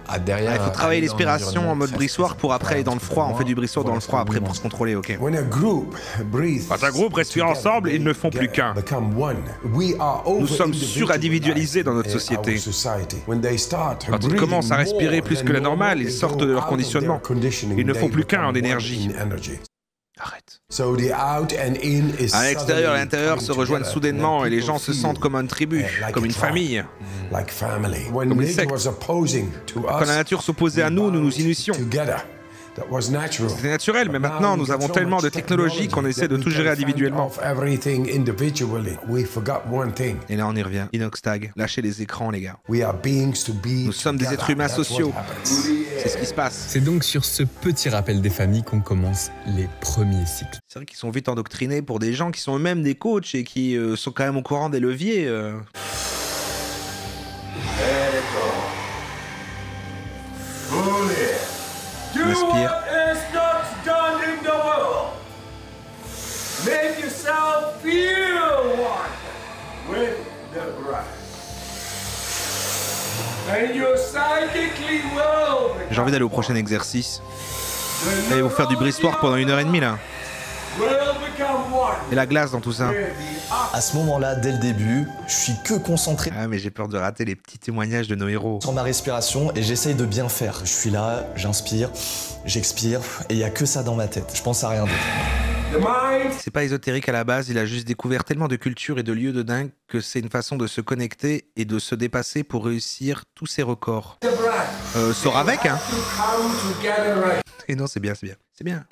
à derrière. Il faut travailler l'expiration en mode brissoir pour après aller dans le froid. On fait du brissoir dans le froid après pour se contrôler, ok. Quand un groupe respire ensemble, ils ne font plus qu'un. Nous sommes surindividualisés dans notre société. Quand ils commencent à respirer plus que la normale, ils sortent de leur conditionnement. Ils ne font plus qu'un en énergie. Arrête. À l'extérieur et à l'intérieur se rejoignent soudainement et les gens se sentent comme une tribu, comme une famille, comme une secte. Quand la nature s'opposait à nous, nous nous unissions. C'était naturel, mais maintenant nous avons tellement de technologies qu'on essaie de tout gérer individuellement. Et là on y revient. Inoxtag, lâchez les écrans les gars. Nous sommes des êtres humains sociaux. C'est ce qui se passe. C'est donc sur ce petit rappel des familles qu'on commence les premiers cycles. C'est vrai qu'ils sont vite endoctrinés pour des gens qui sont eux-mêmes des coachs et qui sont quand même au courant des leviers. Respire. J'ai envie d'aller au prochain exercice. Allez vous faire du brissoir pendant 1h30 là. Et la glace dans tout ça. À ce moment-là, dès le début, je suis que concentré. Ah mais j'ai peur de rater les petits témoignages de nos héros. Sur ma respiration et j'essaye de bien faire. Je suis là, j'inspire, j'expire et il n'y a que ça dans ma tête. Je pense à rien d'autre. C'est pas ésotérique à la base, il a juste découvert tellement de cultures et de lieux de dingue que c'est une façon de se connecter et de se dépasser pour réussir tous ses records. Sors avec hein. Et non c'est bien, c'est bien. C'est bien.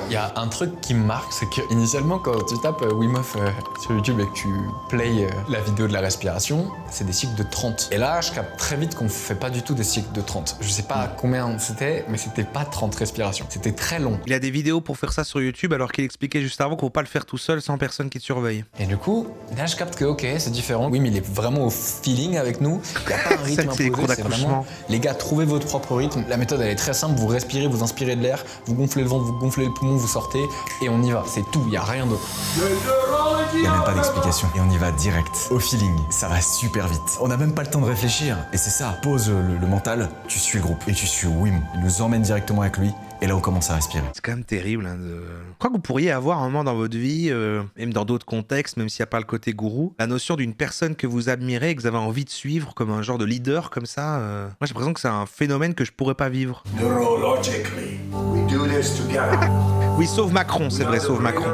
Il y a un truc qui me marque, c'est que initialement quand tu tapes Wim Hof sur YouTube et que tu play la vidéo de la respiration, c'est des cycles de 30. Et là, je capte très vite qu'on fait pas du tout des cycles de 30. Je sais pas combien c'était, mais c'était pas 30 respirations. C'était très long. Il a des vidéos pour faire ça sur YouTube alors qu'il expliquait juste avant qu'on peut pas le faire tout seul sans personne qui te surveille. Et du coup, là je capte que ok, c'est différent. Wim il est vraiment au feeling avec nous. Il n'y a pas un rythme imposé, c'est vraiment... Les gars, trouvez votre propre rythme. La méthode elle est très simple, vous respirez, vous inspirez de l'air, vous gonflez le ventre, vous gonflez le poumon, vous sortez et on y va. C'est tout, il n'y a rien d'autre. Il n'y a même pas d'explication et on y va direct, au feeling. Ça va super vite. On n'a même pas le temps de réfléchir et c'est ça. Pose le mental, tu suis le groupe et tu suis Wim. Il nous emmène directement avec lui. Et là, on commence à respirer. C'est quand même terrible. Hein, Je crois que vous pourriez avoir un moment dans votre vie, même dans d'autres contextes, même s'il n'y a pas le côté gourou, la notion d'une personne que vous admirez et que vous avez envie de suivre comme un genre de leader comme ça. Moi, j'ai l'impression que c'est un phénomène que je pourrais pas vivre. Oui, sauf Macron, c'est vrai, sauf Macron.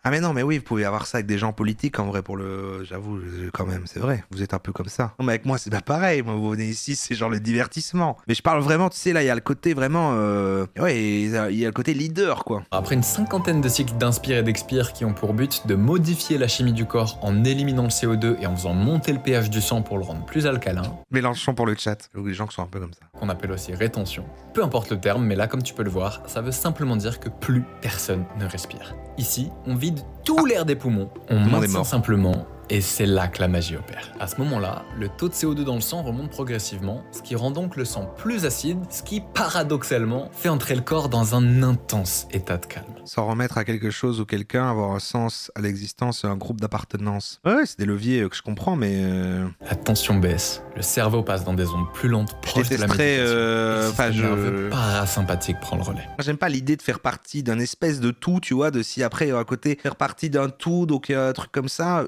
Ah mais non, mais oui, vous pouvez avoir ça avec des gens politiques en vrai pour le... J'avoue, quand même, c'est vrai, vous êtes un peu comme ça. Non mais avec moi, c'est pas pareil, moi vous venez ici, c'est genre le divertissement. Mais je parle vraiment, tu sais, là, il y a le côté vraiment... Ouais, il y a le côté leader, quoi. Après une cinquantaine de cycles d'inspire et d'expire qui ont pour but de modifier la chimie du corps en éliminant le CO2 et en faisant monter le pH du sang pour le rendre plus alcalin. Mélenchon pour le chat, les gens qui sont un peu comme ça. Qu'on appelle aussi rétention. Peu importe le terme, mais là, comme tu peux le voir, ça veut simplement dire que plus personne ne respire. Ici, on vide tout l'air des poumons, on maintient simplement, et c'est là que la magie opère. À ce moment-là, le taux de CO2 dans le sang remonte progressivement, ce qui rend donc le sang plus acide, ce qui, paradoxalement, fait entrer le corps dans un intense état de calme. S'en remettre à quelque chose ou quelqu'un, avoir un sens à l'existence et un groupe d'appartenance. Ouais, c'est des leviers que je comprends, mais... La tension baisse, le cerveau passe dans des ondes plus lentes, proches de la méditation. Parasympathique prend le relais. Moi, j'aime pas l'idée de faire partie d'un espèce de tout, tu vois, de si après, à côté, faire partie d'un tout, donc un truc comme ça.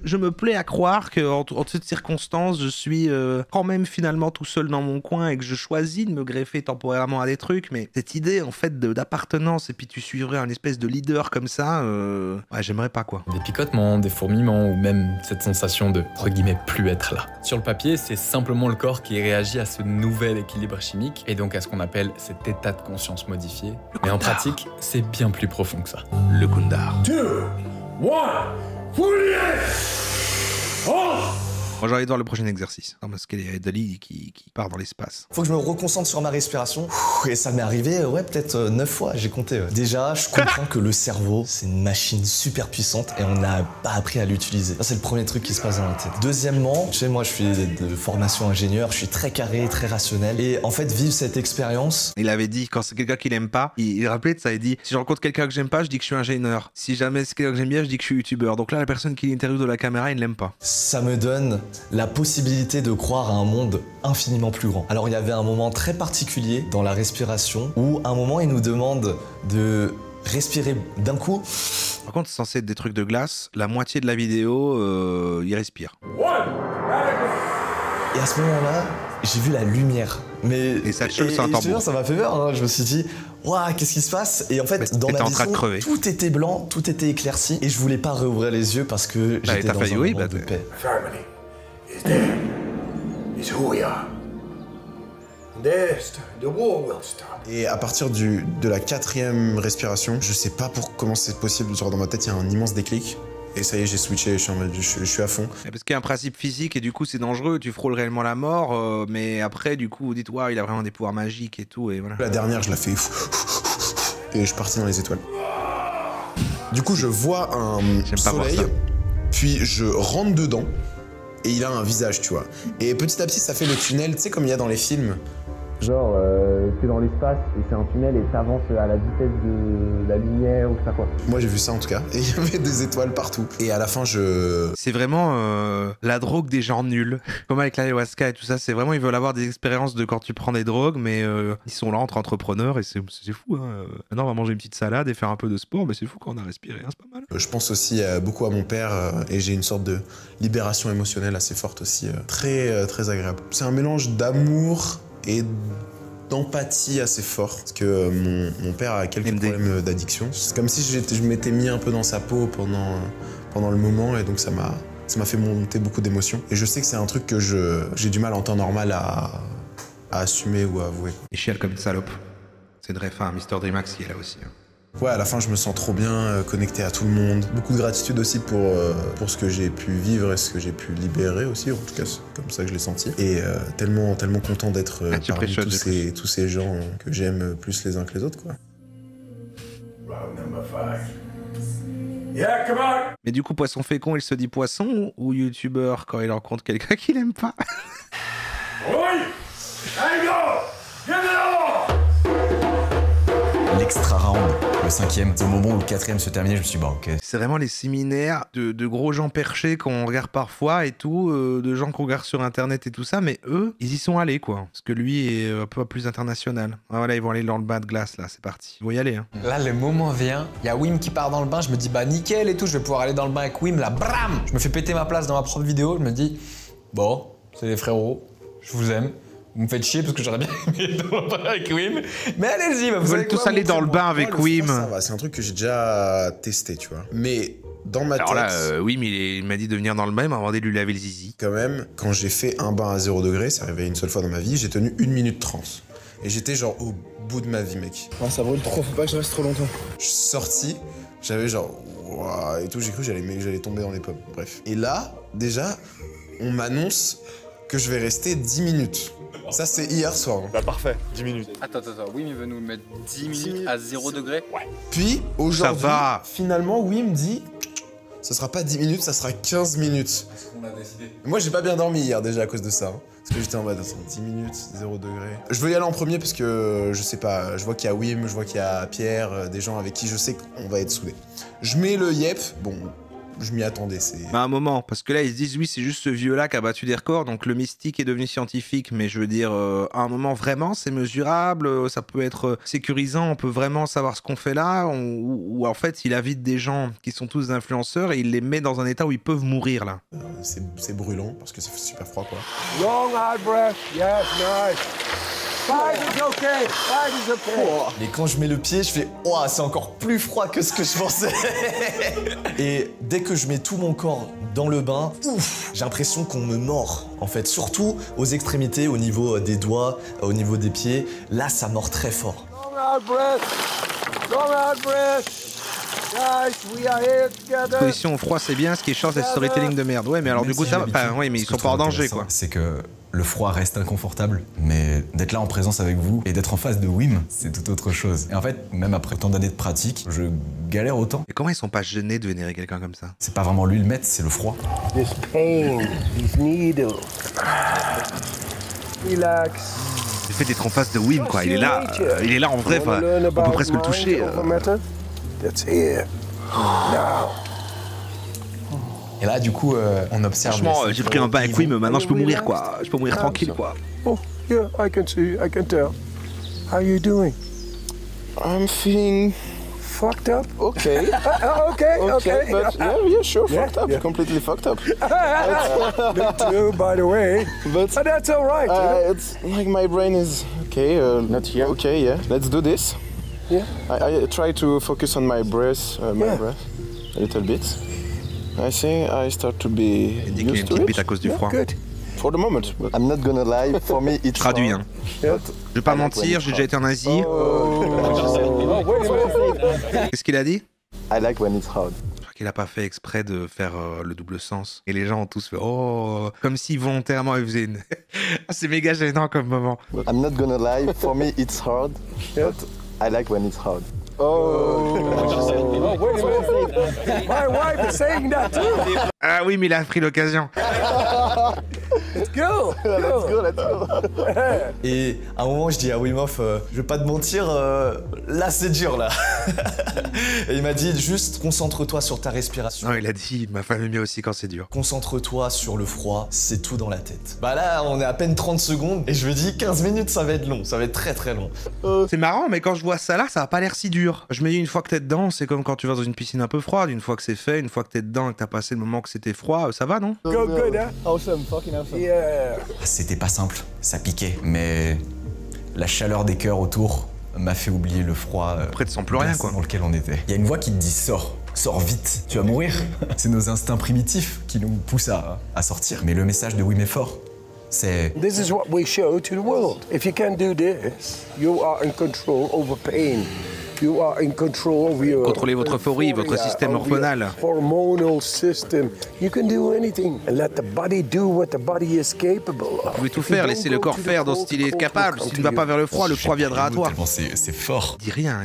Je me plais à croire qu'en toutes circonstances, je suis quand même finalement tout seul dans mon coin et que je choisis de me greffer temporairement à des trucs, mais cette idée, en fait, d'appartenance et puis tu suivrais un espèce de leader comme ça, ouais, j'aimerais pas, quoi. Des picotements, des fourmillements ou même cette sensation de, entre guillemets, plus être là. Sur le papier, c'est simplement le corps qui réagit à ce nouvel équilibre chimique et donc à ce qu'on appelle cet état de conscience modifié. Mais en pratique, c'est bien plus profond que ça. Le Kundar. 2, 1, Moi j'ai envie de voir le prochain exercice. Non, parce qu'il y a Dali qui part dans l'espace. Faut que je me reconcentre sur ma respiration. Et ça m'est arrivé, ouais, peut-être 9 fois, j'ai compté. Déjà, je comprends que le cerveau, c'est une machine super puissante et on n'a pas appris à l'utiliser. Ça, c'est le premier truc qui se passe dans la tête. Deuxièmement, tu sais, moi, je suis de formation ingénieur, je suis très carré, très rationnel. Et en fait, vivre cette expérience... Il avait dit, quand c'est quelqu'un qu'il aime pas, il rappelait de ça, il dit, si je rencontre quelqu'un que j'aime pas, je dis que je suis ingénieur. Si jamais c'est quelqu'un que j'aime bien, je dis que je suis youtubeur. Donc là, la personne qui l'interviewe de la caméra, il ne l'aime pas. Ça me donne la possibilité de croire à un monde infiniment plus grand. Alors il y avait un moment très particulier dans la respiration où à un moment il nous demande de respirer d'un coup. Par contre c'est censé être des trucs de glace, la moitié de la vidéo il respire. Et à ce moment-là, j'ai vu la lumière. Mais et ça choque, c'est un tambour. Ça m'a fait peur, hein. Je me suis dit, waouh, qu'est-ce qui se passe? Et en fait, dans ma vision, tout était blanc, tout était éclairci, et je voulais pas rouvrir les yeux parce que j'étais dans un moment de paix. Et à partir de la 4e respiration, je sais pas comment c'est possible, genre dans ma tête il y a un immense déclic. Et ça y est, j'ai switché, je suis à fond. Parce qu'il y a un principe physique et du coup c'est dangereux, tu frôles réellement la mort, mais après du coup vous dites waouh il a vraiment des pouvoirs magiques et tout et voilà. La dernière je la fais et je suis parti dans les étoiles. Du coup je vois un soleil, puis je rentre dedans et il a un visage tu vois. Et petit à petit ça fait le tunnel, tu sais comme il y a dans les films. Genre, t'es dans l'espace et c'est un tunnel et t'avances à la vitesse de la lumière ou je sais pas quoi. Moi j'ai vu ça en tout cas, et il y avait des étoiles partout. Et à la fin c'est vraiment la drogue des gens nuls. Comme avec l'ayahuasca et tout ça, c'est vraiment, ils veulent avoir des expériences de quand tu prends des drogues, mais ils sont là entre entrepreneurs et c'est fou. Hein. Maintenant on va manger une petite salade et faire un peu de sport, mais c'est fou quand on a respiré, hein, c'est pas mal. Je pense aussi beaucoup à mon père et j'ai une sorte de libération émotionnelle assez forte aussi, très agréable. C'est un mélange d'amour et d'empathie assez fort parce que mon père a quelques problèmes d'addiction. C'est comme si je m'étais mis un peu dans sa peau pendant le moment et donc ça m'a fait monter beaucoup d'émotions. Et je sais que c'est un truc que j'ai du mal en temps normal à assumer ou à avouer. Il chiale comme une salope. C'est une ref, Mr. Dreamax qui est là aussi. Ouais, à la fin, je me sens trop bien, connecté à tout le monde. Beaucoup de gratitude aussi pour ce que j'ai pu vivre et ce que j'ai pu libérer aussi. En tout cas, c'est comme ça que je l'ai senti. Et tellement content d'être parmi tous ces gens que j'aime plus les uns que les autres, quoi. Mais du coup, poisson fécond, il se dit poisson ou youtubeur quand il rencontre quelqu'un qu'il aime pas? L'extra round, le 5e, c'est au moment où le 4e se terminait, je me suis dit bah ok. C'est vraiment les séminaires de gros gens perchés qu'on regarde parfois et tout, de gens qu'on regarde sur internet et tout ça, mais eux, ils y sont allés quoi. Parce que lui est un peu plus international. Ah, voilà, ils vont aller dans le bain de glace là, c'est parti. Ils vont y aller. Hein. Là, le moment vient, il y a Wim qui part dans le bain, je me dis bah nickel et tout, je vais pouvoir aller dans le bain avec Wim, là, bram. Je me fais péter ma place dans ma propre vidéo, je me dis bon, c'est les frérots, je vous aime. Vous me faites chier parce que j'aurais bien aimé dans le bain avec Wim. Mais allez-y, vous veulent tous aller dans le bain avec Wim. Ça va, c'est un truc que j'ai déjà testé, tu vois. Mais dans ma tête... Alors là, Wim, il m'a dit de venir dans le bain, il m'a demandé de lui laver le zizi. Quand même, quand j'ai fait un bain à 0 degré, c'est arrivé une seule fois dans ma vie, j'ai tenu 1 minute 30. Et j'étais genre au bout de ma vie, mec. Oh, ça brûle trop, faut pas que je reste trop longtemps. Je suis sorti, j'avais genre... Wow, et tout, j'ai cru que j'allais tomber dans les pommes. Bref. Et là, déjà, on m'annonce que je vais rester 10 minutes. Ça, c'est hier soir. Bah parfait, 10 minutes. Attends, Wim, il veut nous mettre 10 minutes à 0 degré. Ouais. Puis, aujourd'hui, finalement, Wim dit, ça sera pas 10 minutes, ça sera 15 minutes. C'est ce qu'on a décidé. Moi, j'ai pas bien dormi hier déjà à cause de ça. Hein. Parce que j'étais en mode, 10 minutes, 0 degré. Je veux y aller en premier parce que, je sais pas, je vois qu'il y a Wim, je vois qu'il y a Pierre, des gens avec qui je sais qu'on va être soudés. Je mets le yep, bon... Je m'y attendais, c'est... Bah un moment, parce que là ils se disent oui c'est juste ce vieux-là qui a battu des records, donc le mystique est devenu scientifique, mais je veux dire, à un moment vraiment c'est mesurable, ça peut être sécurisant, on peut vraiment savoir ce qu'on fait là, ou en fait il invite des gens qui sont tous influenceurs et il les met dans un état où ils peuvent mourir là. C'est brûlant, parce que c'est super froid quoi. Long hard breath, yes, nice. 5 is okay, 5 is okay. Et quand je mets le pied, je fais « Ouah, c'est encore plus froid que ce que je pensais !» Et dès que je mets tout mon corps dans le bain, ouf, j'ai l'impression qu'on me mord, en fait. Surtout aux extrémités, au niveau des doigts, au niveau des pieds. Là, ça mord très fort. Long hard breath, long hard breath. Position au froid, c'est bien, ce qui est chiant, c'est le storytelling de merde. Ouais, mais alors du coup, ça va. Enfin, ouais, mais ils sont pas en danger, quoi. C'est que le froid reste inconfortable, mais d'être là en présence avec vous et d'être en face de Wim, c'est tout autre chose. Et en fait, même après tant d'années de pratique, je galère autant. Et comment ils sont pas gênés de vénérer quelqu'un comme ça? C'est pas vraiment lui le maître, c'est le froid. This pain, these needles. Relax. Le fait d'être en face de Wim, quoi, il est là en vrai, on peut presque le toucher. Et là, du coup, on observe. Franchement, j'ai pris un bain avec Wim, maintenant je peux mourir, quoi. Je peux mourir tranquille, quoi. Oh, yeah, I can see, I can tell. How you doing? I'm feeling fucked up. Okay. okay. But yeah, sure, fucked up. Completely fucked up. Me too, by the way. But that's all right. It's like my brain is okay. Not here. Okay, yeah. Let's do this. Yeah. I try to focus on my breath, a little bit. I think I start to be used to it. À cause du froid. Good. For the moment. But I'm not gonna lie. For me, it's traduit, hein. Yeah. Je vais pas mentir, j'ai déjà été en Asie. Qu'est-ce qu'il a dit? I like when it's hard. Je crois qu'il a pas fait exprès de faire le double sens. Et les gens ont tous fait oh, comme si volontairement ils faisaient une. C'est méga gênant comme moment. I'm not gonna lie. For me, it's hard. But I like when it's hard. Oh, wait a minute. My wife is saying that too. Ah oui, mais il a pris l'occasion. Let's go. Let's go. Et à un moment, je dis à Wim Hof, je vais pas te mentir, là c'est dur là. Et il m'a dit juste concentre-toi sur ta respiration. Non, il a dit ma femme aime bien aussi quand c'est dur. Concentre-toi sur le froid, c'est tout dans la tête. Bah là, on est à peine 30 secondes et je me dis 15 minutes, ça va être long, ça va être très très long. C'est marrant, mais quand je vois ça là, ça a pas l'air si dur. Je me dis une fois que t'es dedans, c'est comme quand tu vas dans une piscine un peu froide. Une fois que c'est fait, une fois que t'es dedans et que t'as passé le moment que c'était froid, ça va, non? Go good, hein? Awesome, fucking awesome. Yeah. C'était pas simple, ça piquait, mais la chaleur des cœurs autour m'a fait oublier le froid. Après, tu sens plus rien, quoi. Dans lequel on était. Il y a une voix qui te dit sors vite, tu vas mourir. C'est nos instincts primitifs qui nous poussent à sortir. Mais le message de Wim est fort. C'est This is what we show to the world. If you can do this, you are in control over pain. You are in control of your contrôlez votre euphorie, votre système hormonal. Hormonal system. You can do anything and let the body do what the body is capable of. Vous pouvez tout faire, laissez le corps faire dont il est capable. Si tu ne vas pas vers le froid viendra à toi. C'est fort. Il dit rien,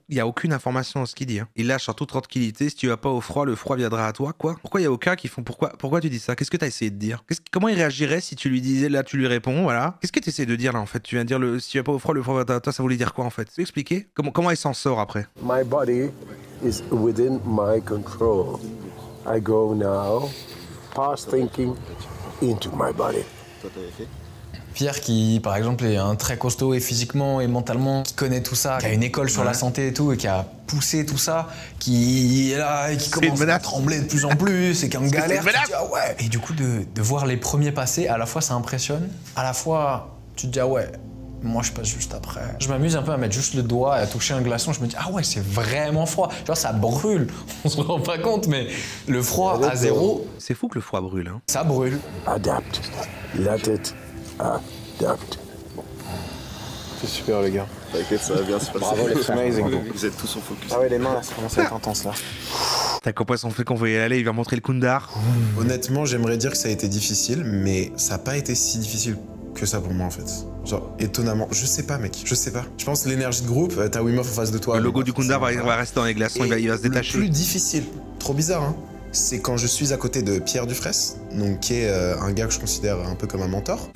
il y a aucune information dans ce qu'il dit. Hein. Il lâche en toute tranquillité, si tu vas pas au froid viendra à toi. Quoi? Pourquoi il y a aucun qui font pourquoi tu dis ça? Qu'est-ce que tu as essayé de dire? Comment il réagirait si tu lui disais là, tu lui réponds, voilà. Qu'est-ce que tu essaies de dire là en fait? Tu viens de dire si tu vas pas au froid viendra à toi, ça voulait dire quoi en fait? Tu peux expliquer? Comment il s'en sort après? My body is within my control. I go now past thinking into my body. Pierre qui, par exemple, est un très costaud et physiquement et mentalement, qui connaît tout ça, qui a une école sur la santé et tout, et qui a poussé tout ça, qui est là et qui commence à trembler de plus en plus et qui est en galère. Tu te dis, ah ouais. Et du coup, de voir les premiers passer, à la fois ça impressionne, à la fois tu te dis, ah ouais, moi je passe juste après. Je m'amuse un peu à mettre juste le doigt et à toucher un glaçon, je me dis, ah ouais, c'est vraiment froid. Tu vois, ça brûle, on se rend pas compte, mais le froid à zéro... C'est fou que le froid brûle, hein. Ça brûle. Adapt. Let it adapt. C'est super les gars. T'inquiète, ça va bien se passer. Bravo les frères. Amazing. Vous êtes tous en focus. Ah ouais, les mains là, ça commence à être intense là. T'as compris son fait qu'on veut y aller, il va montrer le Kundar. Honnêtement, j'aimerais dire que ça a été difficile, mais ça n'a pas été si difficile que ça pour moi en fait. Genre étonnamment, je sais pas mec, je sais pas. Je pense que l'énergie de groupe, t'as Wim Hof en face de toi. Le logo du Kundar va rester dans les glaçons, il va se détacher. Le plus difficile, trop bizarre hein, c'est quand je suis à côté de Pierre Dufresne, donc qui est un gars que je considère un peu comme un mentor.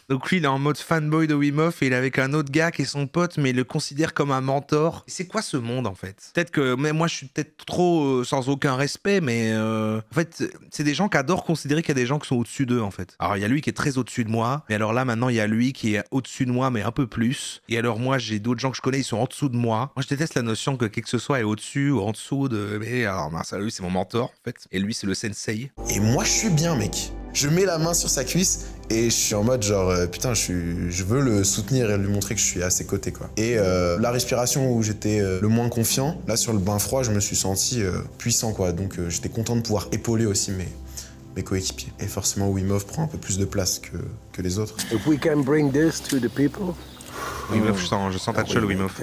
Donc lui, il est en mode fanboy de Wim Hof et il est avec un autre gars qui est son pote, mais il le considère comme un mentor. C'est quoi ce monde, en fait? Peut-être que mais moi, je suis peut-être trop sans aucun respect, mais en fait, c'est des gens qui adorent considérer qu'il y a des gens qui sont au-dessus d'eux, en fait. Alors, il y a lui qui est très au-dessus de moi, mais alors là, maintenant, il y a lui qui est au-dessus de moi, mais un peu plus. Et alors, moi, j'ai d'autres gens que je connais, ils sont en dessous de moi. Moi, je déteste la notion que qui que ce soit est au-dessus ou en dessous de... Mais alors, non, ça, lui, c'est mon mentor, en fait. Et lui, c'est le sensei. Et moi, je suis bien, mec. Je mets la main sur sa cuisse et je suis en mode genre putain je veux le soutenir et lui montrer que je suis à ses côtés quoi. Et la respiration où j'étais le moins confiant, là sur le bain froid je me suis senti puissant quoi. Donc j'étais content de pouvoir épauler aussi mes coéquipiers. Et forcément Wim Hof prend un peu plus de place que les autres. If we can bring this to the people. Wim Hof, je sens ta chule Wim Hof.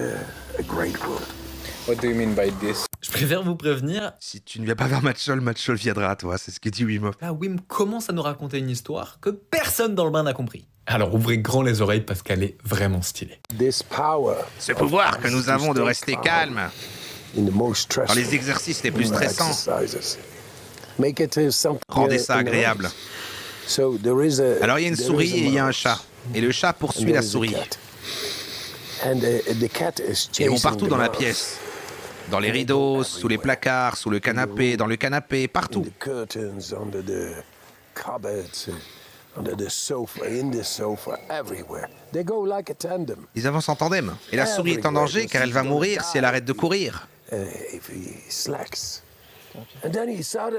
What do you mean by this? Je préfère vous prévenir. Si tu ne viens pas vers Matchol viendra à toi, c'est ce que dit Wim Hof. Là, Wim commence à nous raconter une histoire que personne dans le bain n'a compris. Alors ouvrez grand les oreilles parce qu'elle est vraiment stylée. Ce pouvoir que nous avons de rester calme dans les exercices les plus stressants, rendez ça agréable. Alors il y a une souris et il y a un chat. Et le chat poursuit la souris. Et ils vont partout dans la pièce. Dans les rideaux, sous les placards, sous le canapé, dans le canapé, partout. Ils avancent en tandem. Et la souris est en danger car elle va mourir si elle arrête de courir.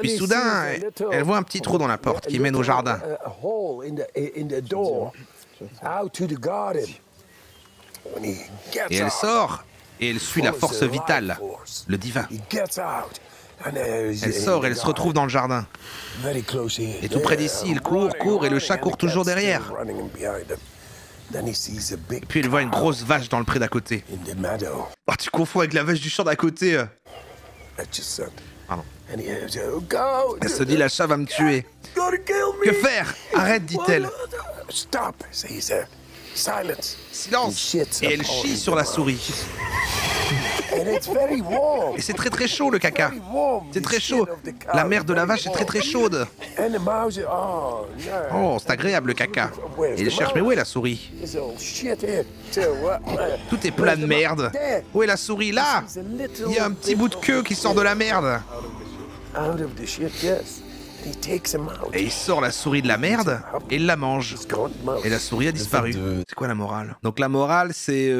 Puis soudain, elle voit un petit trou dans la porte qui mène au jardin. Et elle sort et elle suit la force vitale, le divin. Elle sort et elle se retrouve dans le jardin. Et tout près d'ici, il court et le chat court toujours derrière. Et puis elle voit une grosse vache dans le pré d'à côté. Oh, tu confonds avec la vache du champ d'à côté. Pardon. Elle se dit, la chat va me tuer. Que faire? Arrête, dit-elle. Silence. Et elle chie sur la souris. Et c'est très chaud le caca. C'est très chaud. La merde de la vache est très chaude. Oh, c'est agréable le caca. Et il cherche, mais où est la souris? Tout est plein de merde. Où est la souris? Là! Il y a un petit bout de queue qui sort de la merde. Et il sort la souris de la merde et il la mange. Et la souris a disparu. C'est quoi la morale? Donc la morale, c'est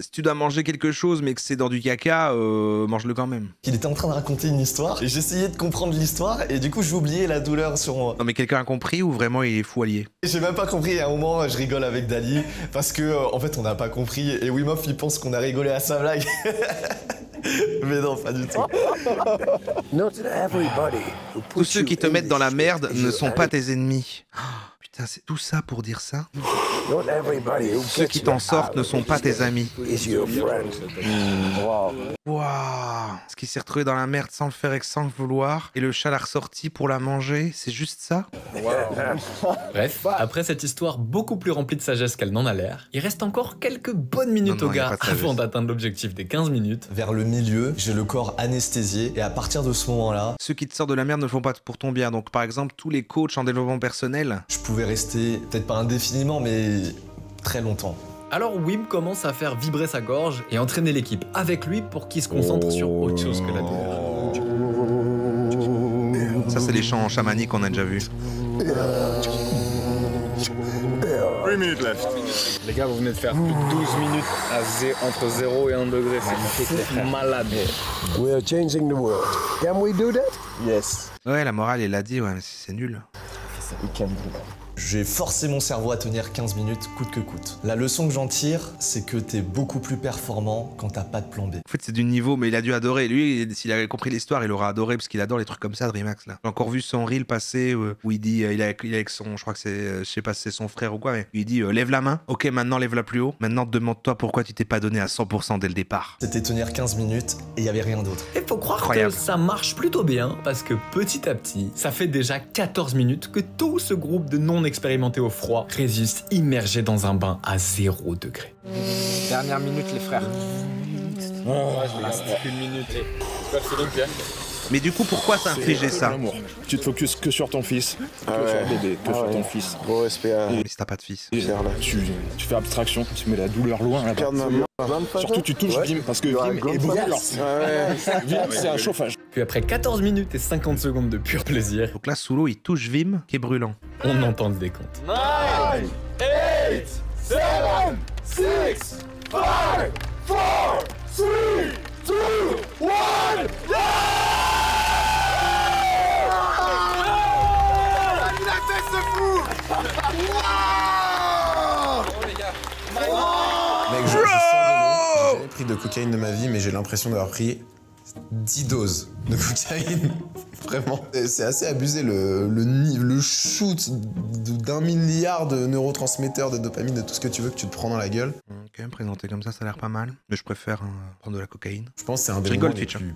si tu dois manger quelque chose mais que c'est dans du caca, mange-le quand même. Il était en train de raconter une histoire et j'essayais de comprendre l'histoire et du coup j'ai oublié la douleur sur moi. Non mais quelqu'un a compris ou vraiment il est fou allié? J'ai même pas compris. À un moment je rigole avec Dali parce que en fait on n'a pas compris et Wim Hof il pense qu'on a rigolé à sa blague. Mais non, pas du tout. Tous ceux qui te mettent dans la merde ne sont pas tes ennemis. Oh, putain, c'est tout ça pour dire ça? Ceux qui t'en sortent ne sont pas tes amis. Waouh. Ce qui s'est retrouvé dans la merde sans le faire et sans le vouloir, et le chat l'a ressorti pour la manger, c'est juste ça? Bref, après cette histoire beaucoup plus remplie de sagesse qu'elle n'en a l'air, il reste encore quelques bonnes minutes au gars avant d'atteindre l'objectif des 15 minutes. Vers le milieu, j'ai le corps anesthésié et à partir de ce moment-là... Ceux qui te sortent de la merde ne font pas pour ton bien. Donc par exemple, tous les coachs en développement personnel... Je pouvais rester, peut-être pas indéfiniment, mais très longtemps. Alors Wim commence à faire vibrer sa gorge et entraîner l'équipe avec lui pour qu'il se concentre sur autre chose que la douleur. Ça c'est les chants chamaniques qu'on a déjà vus. 3 minutes left. Les gars, vous venez de faire plus de 12 minutes entre 0 et 1 degré. C'est malade. We are changing the world. Can we do that? Yes. Ouais, la morale, il l'a dit, ouais, mais c'est nul. We can do that. J'ai forcé mon cerveau à tenir 15 minutes coûte que coûte. La leçon que j'en tire, c'est que t'es beaucoup plus performant quand t'as pas de plan B. En fait, c'est du niveau, mais il a dû adorer. Lui, s'il avait compris l'histoire, il aura adoré parce qu'il adore les trucs comme ça, Dreamax, là. J'ai encore vu son reel passer où il dit, il est avec son, je crois que c'est, je sais pas si c'est son frère ou quoi, mais il dit, lève la main. Ok, maintenant lève-la plus haut. Maintenant, demande-toi pourquoi tu t'es pas donné à 100% dès le départ. C'était tenir 15 minutes et il y avait rien d'autre. Et faut croire que ça marche plutôt bien parce que petit à petit, ça fait déjà 14 minutes que tout ce groupe de non-expérimentés au froid résiste immergé dans un bain à 0 degré. Dernière minute les frères. Une minute. C'est pas le feeling, Pierre? Mais du coup, pourquoi t'as infligé ça? Tu te focuses que sur ton fils, que sur bébé, que sur ton fils. Gros respect à... Mais si t'as pas de fils. Tu fais abstraction, tu mets la douleur loin là-bas. Surtout tu touches Vim, parce que Vim est brûlant. Vim, c'est un chauffage. Puis après 14 minutes et 50 secondes de pur plaisir... Donc là, sous l'eau, il touche Vim, qui est brûlant. On entend le décompte. 9, 8, 7, 6, 5, 4, 3, 2, 1, Il a fait ce fou! Mec, je sors de l'eau. J'ai jamais pris de cocaïne de ma vie, mais j'ai l'impression d'avoir pris 10 doses de cocaïne. Vraiment. C'est assez abusé le shoot d'1 milliard de neurotransmetteurs, de dopamine, de tout ce que tu veux que tu te prends dans la gueule. Ok, présenté comme ça a l'air pas mal. Mais je préfère prendre de la cocaïne. Je pense que c'est un des moments les plus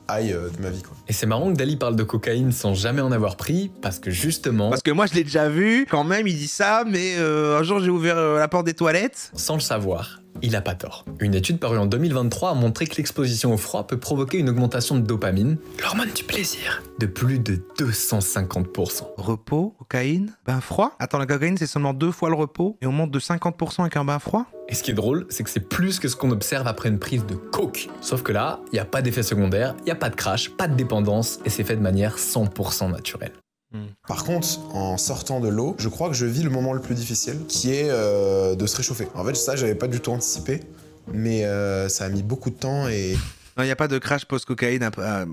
high de ma vie, quoi. Et c'est marrant que Dali parle de cocaïne sans jamais en avoir pris, parce que justement... Parce que moi, je l'ai déjà vu, quand même, il dit ça, mais un jour, j'ai ouvert la porte des toilettes. Sans le savoir, il a pas tort. Une étude parue en 2023 a montré que l'exposition au froid peut provoquer une augmentation de dopamine, l'hormone du plaisir, de plus de 250%. Repos, cocaïne, bain froid. Attends, la cocaïne, c'est seulement 2 fois le repos, et on monte de 50% avec un bain froid. Et ce qui est drôle, c'est que c'est plus que ce qu'on observe après une prise de coke. Sauf que là, il n'y a pas d'effet secondaire, il n'y a pas de crash, pas de dépendance, et c'est fait de manière 100% naturelle. Par contre, en sortant de l'eau, je crois que je vis le moment le plus difficile, qui est de se réchauffer. En fait, ça, j'avais pas du tout anticipé, mais ça a mis beaucoup de temps et... Non, il n'y a pas de crash post-cocaïne.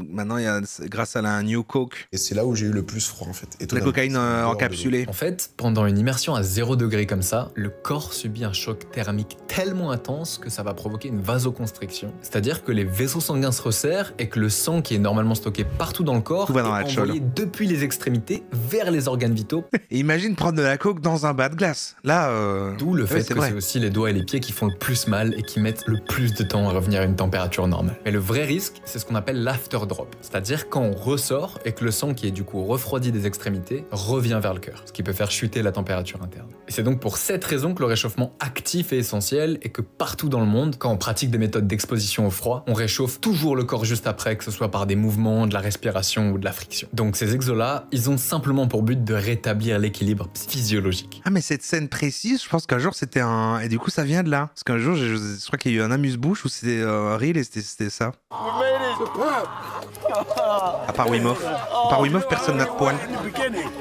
Maintenant, il y a, grâce à la New Coke. Et c'est là où j'ai eu le plus froid, en fait. La cocaïne encapsulée. En fait, pendant une immersion à 0 degré comme ça, le corps subit un choc thermique tellement intense que ça va provoquer une vasoconstriction. C'est-à-dire que les vaisseaux sanguins se resserrent et que le sang qui est normalement stocké partout dans le corps est envoyé depuis les extrémités vers les organes vitaux. Et imagine prendre de la coke dans un bas de glace. Là, d'où le fait que c'est aussi les doigts et les pieds qui font le plus mal et qui mettent le plus de temps à revenir à une température normale. Mais le vrai risque, c'est ce qu'on appelle l'afterdrop, c'est-à-dire quand on ressort et que le sang qui est du coup refroidi des extrémités revient vers le cœur, ce qui peut faire chuter la température interne. Et c'est donc pour cette raison que le réchauffement actif est essentiel et que partout dans le monde, quand on pratique des méthodes d'exposition au froid, on réchauffe toujours le corps juste après, que ce soit par des mouvements, de la respiration ou de la friction. Donc ces exos-là, ils ont simplement pour but de rétablir l'équilibre physiologique. Ah mais cette scène précise, je pense qu'un jour c'était un... Et du coup ça vient de là. Parce qu'un jour, je crois qu'il y a eu un amuse-bouche où c'était un reel et c'était ça. À part Wim Hof. À part Wim Hof, personne n'a de poils.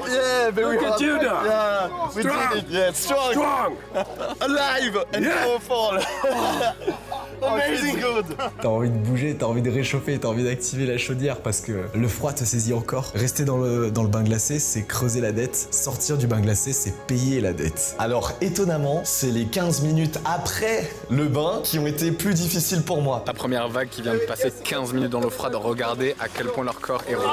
Yeah, very look at you now. Yeah, we did it. Yeah, strong. Alive and powerful. Amazing good. T'as envie de bouger, t'as envie de réchauffer, t'as envie d'activer la chaudière parce que le froid te saisit encore. Rester dans le bain glacé, c'est creuser la dette. Sortir du bain glacé, c'est payer la dette. Alors étonnamment, c'est les 15 minutes après le bain qui ont été plus difficiles pour moi. La première vague qui vient de passer 15 minutes dans l'eau froide, regardez à quel point leur corps est roux.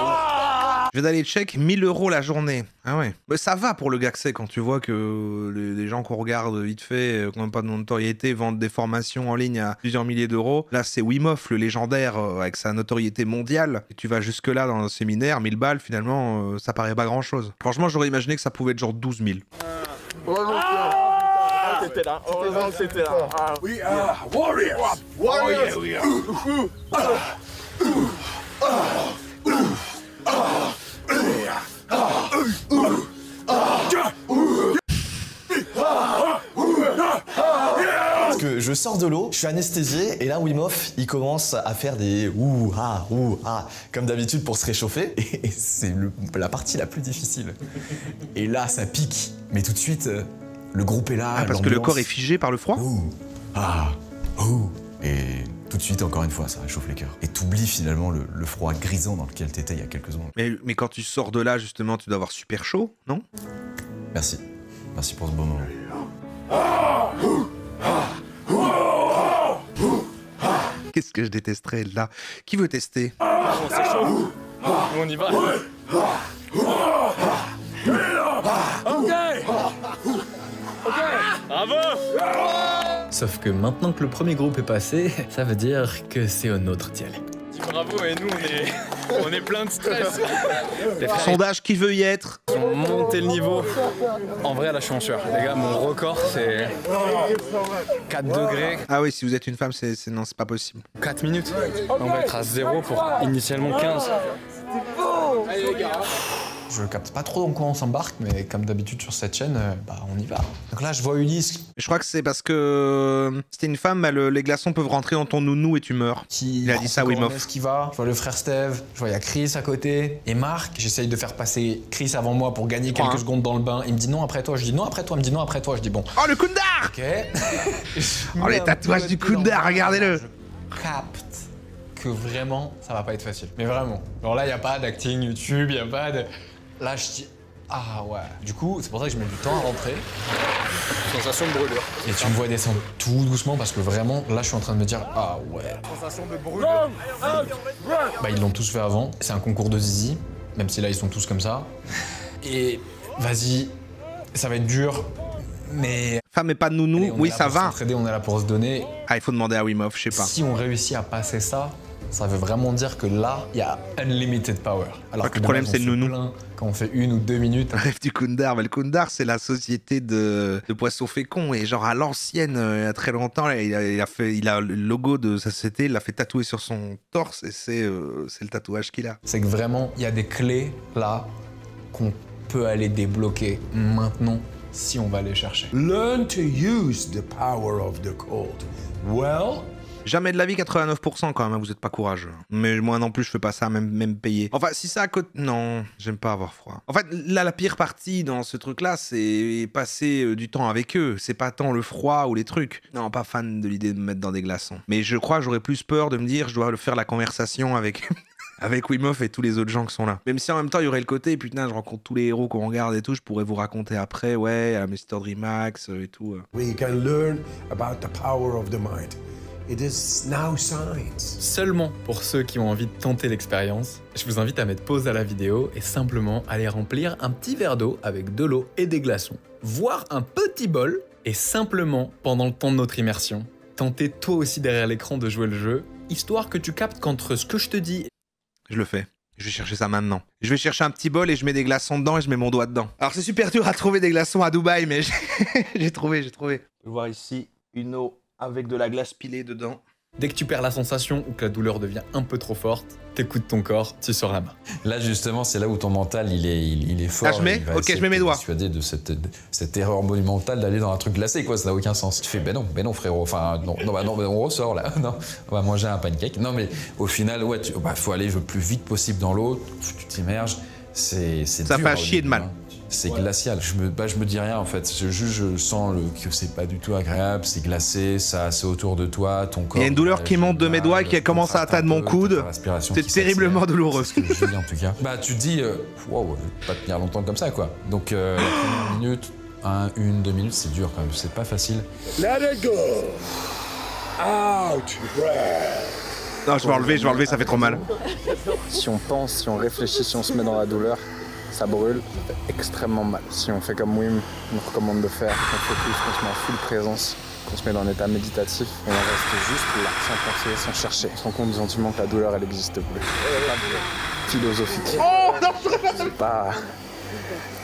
Je vais d'aller check 1000 € la journée. Ah ouais. Mais ça va pour le Gaxé quand tu vois que les gens qu'on regarde vite fait, qui n'ont pas de notoriété, vendent des formations en ligne à plusieurs milliers d'euros. Là, c'est Wim Hof, le légendaire, avec sa notoriété mondiale. Et tu vas jusque-là dans un séminaire, 1000 balles, finalement, ça paraît pas grand-chose. Franchement, j'aurais imaginé que ça pouvait être genre 12 000. C'était là. C'était là. We are warriors. Warriors. We are. Parce que je sors de l'eau, je suis anesthésié et là Wim Hof il commence à faire des ouh ah comme d'habitude pour se réchauffer et c'est la partie la plus difficile. Et là ça pique, mais tout de suite le groupe est là. Ah, parce que le corps est figé par le froid. Et tout de suite, encore une fois, ça réchauffe les cœurs. Et t'oublies finalement le froid grisant dans lequel t'étais il y a quelques secondes. Mais quand tu sors de là, justement, tu dois avoir super chaud, non? Merci. Merci pour ce beau moment. Qu'est-ce que je détesterais là? Qui veut tester? C'est chaud. On y va. Ok, bravo. Sauf que maintenant que le premier groupe est passé, ça veut dire que c'est au nôtre d'y aller. Bravo, et nous on est plein de stress. Sondage, qui veut y être? Ils ont monté le niveau. En vrai, là je suis en sueur. Les gars, mon record c'est 4 degrés. Ah oui, si vous êtes une femme, non, c'est pas possible. 4 minutes. On va être à 0 pour initialement 15. Allez les gars. Je capte pas trop dans quoi on s'embarque, mais comme d'habitude sur cette chaîne, on y va. Donc là, je vois Ulysse. Je crois que c'est parce que si t'es une femme, les glaçons peuvent rentrer dans ton nounou et tu meurs. Il a dit ça, Wim Hof. Qui va. Je vois le frère Steve, je vois il y a Chris à côté et Marc. J'essaye de faire passer Chris avant moi pour gagner quelques secondes dans le bain. Il me dit non après toi, je dis non après toi, il me dit non après toi, je dis bon. Oh le Kundar. Ok. Oh les tatouages du Kundar, regardez-le. Je capte que vraiment, ça va pas être facile. Mais vraiment. Alors là, il y a pas d'acting YouTube, il y a pas de... Là, je dis, ah ouais. Du coup, c'est pour ça que je mets du temps à rentrer. Sensation de brûlure. Et tu me vois descendre tout doucement parce que vraiment, là, je suis en train de me dire, ah ouais. Sensation de brûlure. Ils l'ont tous fait avant. C'est un concours de zizi, même si là, ils sont tous comme ça. Et vas-y, ça va être dur, Mais... Femme et pas de nounou, allez, oui ça va. On est là pour se donner. Ah, il faut demander à Wim Hof, je sais pas. Si on réussit à passer ça, ça veut vraiment dire que là, il y a unlimited power. Alors que le problème, c'est le nounou. Quand on fait 1 ou 2 minutes. Rêve du Kundar. Mais le Kundar, c'est la société de poissons féconds. Et genre, à l'ancienne, il y a très longtemps, il a le logo de sa société, il l'a fait tatouer sur son torse. Et c'est le tatouage qu'il a. C'est que vraiment, il y a des clés là qu'on peut aller débloquer maintenant si on va les chercher. Learn to use the power of the cold. Well. Jamais de la vie, 89% quand même, vous êtes pas courageux. Mais moi non plus, je fais pas ça, même payer. Enfin, si ça à côté... Non, j'aime pas avoir froid. En fait, là, la pire partie dans ce truc-là, c'est passer du temps avec eux. C'est pas tant le froid ou les trucs. Non, pas fan de l'idée de me mettre dans des glaçons. Mais je crois que j'aurais plus peur de me dire, je dois faire la conversation avec... avec Wim Hof et tous les autres gens qui sont là. Même si en même temps, il y aurait le côté, putain, je rencontre tous les héros qu'on regarde et tout, je pourrais vous raconter après, ouais, à Mr. Dreamax et tout. We can learn about the power of the mind. It is now science. Seulement pour ceux qui ont envie de tenter l'expérience, je vous invite à mettre pause à la vidéo et simplement aller remplir un petit verre d'eau avec de l'eau et des glaçons, voire un petit bol, et simplement, pendant le temps de notre immersion, tenter toi aussi derrière l'écran de jouer le jeu, histoire que tu captes qu'entre ce que je te dis... Je le fais. Je vais chercher ça maintenant. Je vais chercher un petit bol et je mets des glaçons dedans et je mets mon doigt dedans. Alors c'est super dur à trouver des glaçons à Dubaï, mais j'ai trouvé. Vous pouvez voir ici une eau avec de la glace pilée dedans. Dès que tu perds la sensation ou que la douleur devient un peu trop forte, t'écoutes ton corps, tu sors la main. Là justement, c'est là où ton mental il est fort. Ah je mets ? Ok, je mets mes doigts. Persuadé de cette erreur monumentale d'aller dans un truc glacé quoi, ça n'a aucun sens. Tu fais ben non frérot, enfin non, on ressort là, non, on va manger un pancake. Non mais au final ouais, faut aller le plus vite possible dans l'eau, tu t'immerges, c'est ça dur, fait chier de mal. C'est glacial. Je me dis rien en fait. Je sens que c'est pas du tout agréable, c'est glacé, c'est autour de toi, ton corps. Il y a une douleur qui monte de mes doigts et qui commence à atteindre mon coude. C'est terriblement douloureux. Ce que je dis en tout cas. Bah tu te dis, wow, je vais pas tenir longtemps comme ça quoi. Donc la première minute, 1, 2 minutes, c'est dur quand même. C'est pas facile. Let it go. Out. Non, je vais enlever, ça fait trop mal. Si on pense, si on réfléchit, si on se met dans la douleur, ça brûle, ça fait extrêmement mal. Si on fait comme Wim nous recommande de faire, qu'on focus, qu'on se met en full présence, qu'on se met dans un état méditatif, on reste juste là, sans penser, sans chercher. On se rend compte du sentiment que la douleur, elle n'existe plus. C'est pas philosophique. Oh non, c'est pas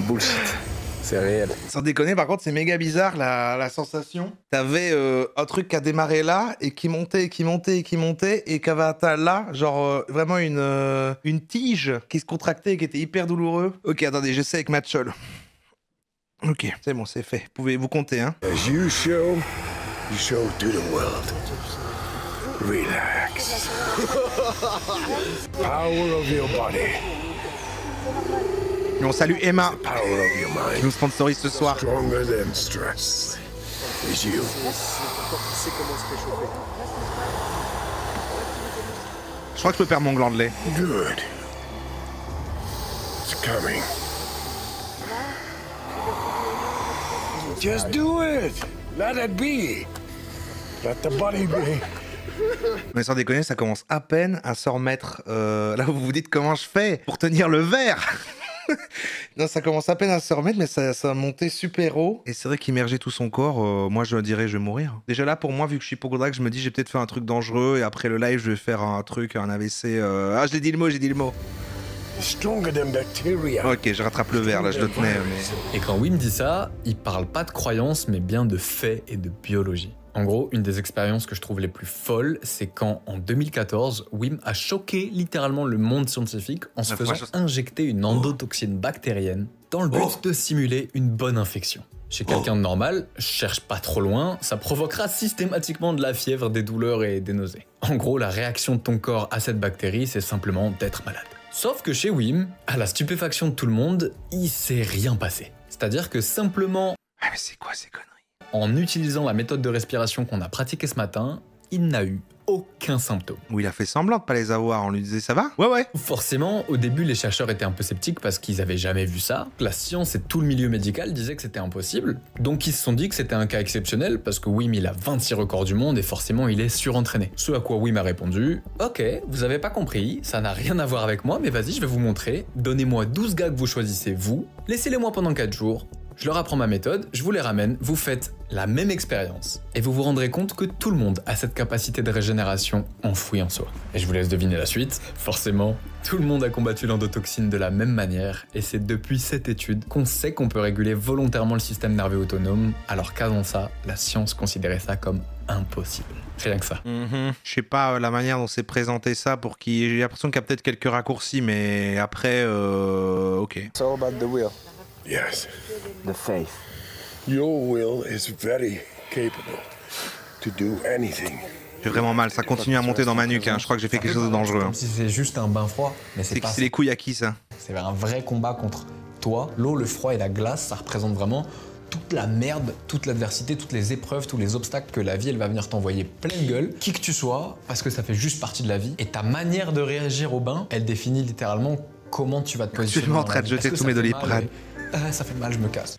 bullshit. C'est réel. Sans déconner, par contre, c'est méga bizarre la sensation. T'avais un truc qui a démarré là et qui montait, et qui avait atteint là, genre vraiment une tige qui se contractait et qui était hyper douloureux. Ok, attendez, j'essaie avec Matchol. Ok, c'est bon, c'est fait. Pouvez-vous compter, hein. As you show to the world. Relax. Power of your body. On salue Emma, qui nous sponsorise ce soir. Stronger than stress is you. Je crois que je peux perdre mon gland de lait. Good. It's coming. Just do it. Let it be. Let the body be. Mais sans déconner, ça commence à peine à s'en remettre. Là, vous vous dites comment je fais pour tenir le verre. Non, ça commence à peine à se remettre, mais ça a monté super haut. Et c'est vrai qu'immerger tout son corps, moi je dirais je vais mourir. Déjà là, pour moi, vu que je suis hypochondriaque, je me dis j'ai peut-être fait un truc dangereux et après le live, je vais faire un truc, un AVC. Ah, j'ai dit le mot. Stronger than bacteria. Ok, je rattrape le verre, là, je le tenais. Mais... Et quand Wim dit ça, il parle pas de croyances, mais bien de faits et de biologie. En gros, une des expériences que je trouve les plus folles, c'est quand, en 2014, Wim a choqué littéralement le monde scientifique en se faisant injecter une endotoxine bactérienne dans le but de simuler une bonne infection. Chez quelqu'un de normal, je cherche pas trop loin, ça provoquera systématiquement de la fièvre, des douleurs et des nausées. En gros, la réaction de ton corps à cette bactérie, c'est simplement d'être malade. Sauf que chez Wim, à la stupéfaction de tout le monde, il s'est rien passé. C'est-à-dire que simplement... Ah mais c'est quoi ces conneries ? En utilisant la méthode de respiration qu'on a pratiquée ce matin, il n'a eu aucun symptôme. Ou il a fait semblant de pas les avoir, on lui disait ça va ? Ouais. Forcément, au début, les chercheurs étaient un peu sceptiques parce qu'ils avaient jamais vu ça. La science et tout le milieu médical disaient que c'était impossible. Donc ils se sont dit que c'était un cas exceptionnel parce que Wim, il a 26 records du monde et forcément, il est surentraîné. Ce à quoi Wim a répondu « Ok, vous avez pas compris, ça n'a rien à voir avec moi, mais vas-y, je vais vous montrer. Donnez-moi 12 gars que vous choisissez vous, laissez-les-moi pendant 4 jours. Je leur apprends ma méthode, je vous les ramène, vous faites la même expérience et vous vous rendrez compte que tout le monde a cette capacité de régénération enfouie en soi. Et je vous laisse deviner la suite. Forcément, tout le monde a combattu l'endotoxine de la même manière et c'est depuis cette étude qu'on sait qu'on peut réguler volontairement le système nerveux autonome, alors qu'avant ça, la science considérait ça comme impossible. Rien que ça. Je sais pas la manière dont c'est présenté ça pour qui. J'ai l'impression qu'il y a peut-être quelques raccourcis, mais après, ok. It's all about the will. Yes. The faith. Your will is very capable to do anything. J'ai vraiment mal, ça continue à monter dans ma nuque, hein. Je crois que j'ai fait quelque chose de dangereux. Comme si c'est juste un bain froid, mais c'est pas. C'est les couilles à qui ça? C'est un vrai combat contre toi. L'eau, le froid et la glace, ça représente vraiment toute la merde, toute l'adversité, toutes les épreuves, tous les obstacles que la vie, elle va venir t'envoyer pleine gueule, qui que tu sois, parce que ça fait juste partie de la vie. Et ta manière de réagir au bain, elle définit littéralement comment tu vas te positionner. Je suis en train de jeter tous mes Doliprane. Ça fait mal, je me casse.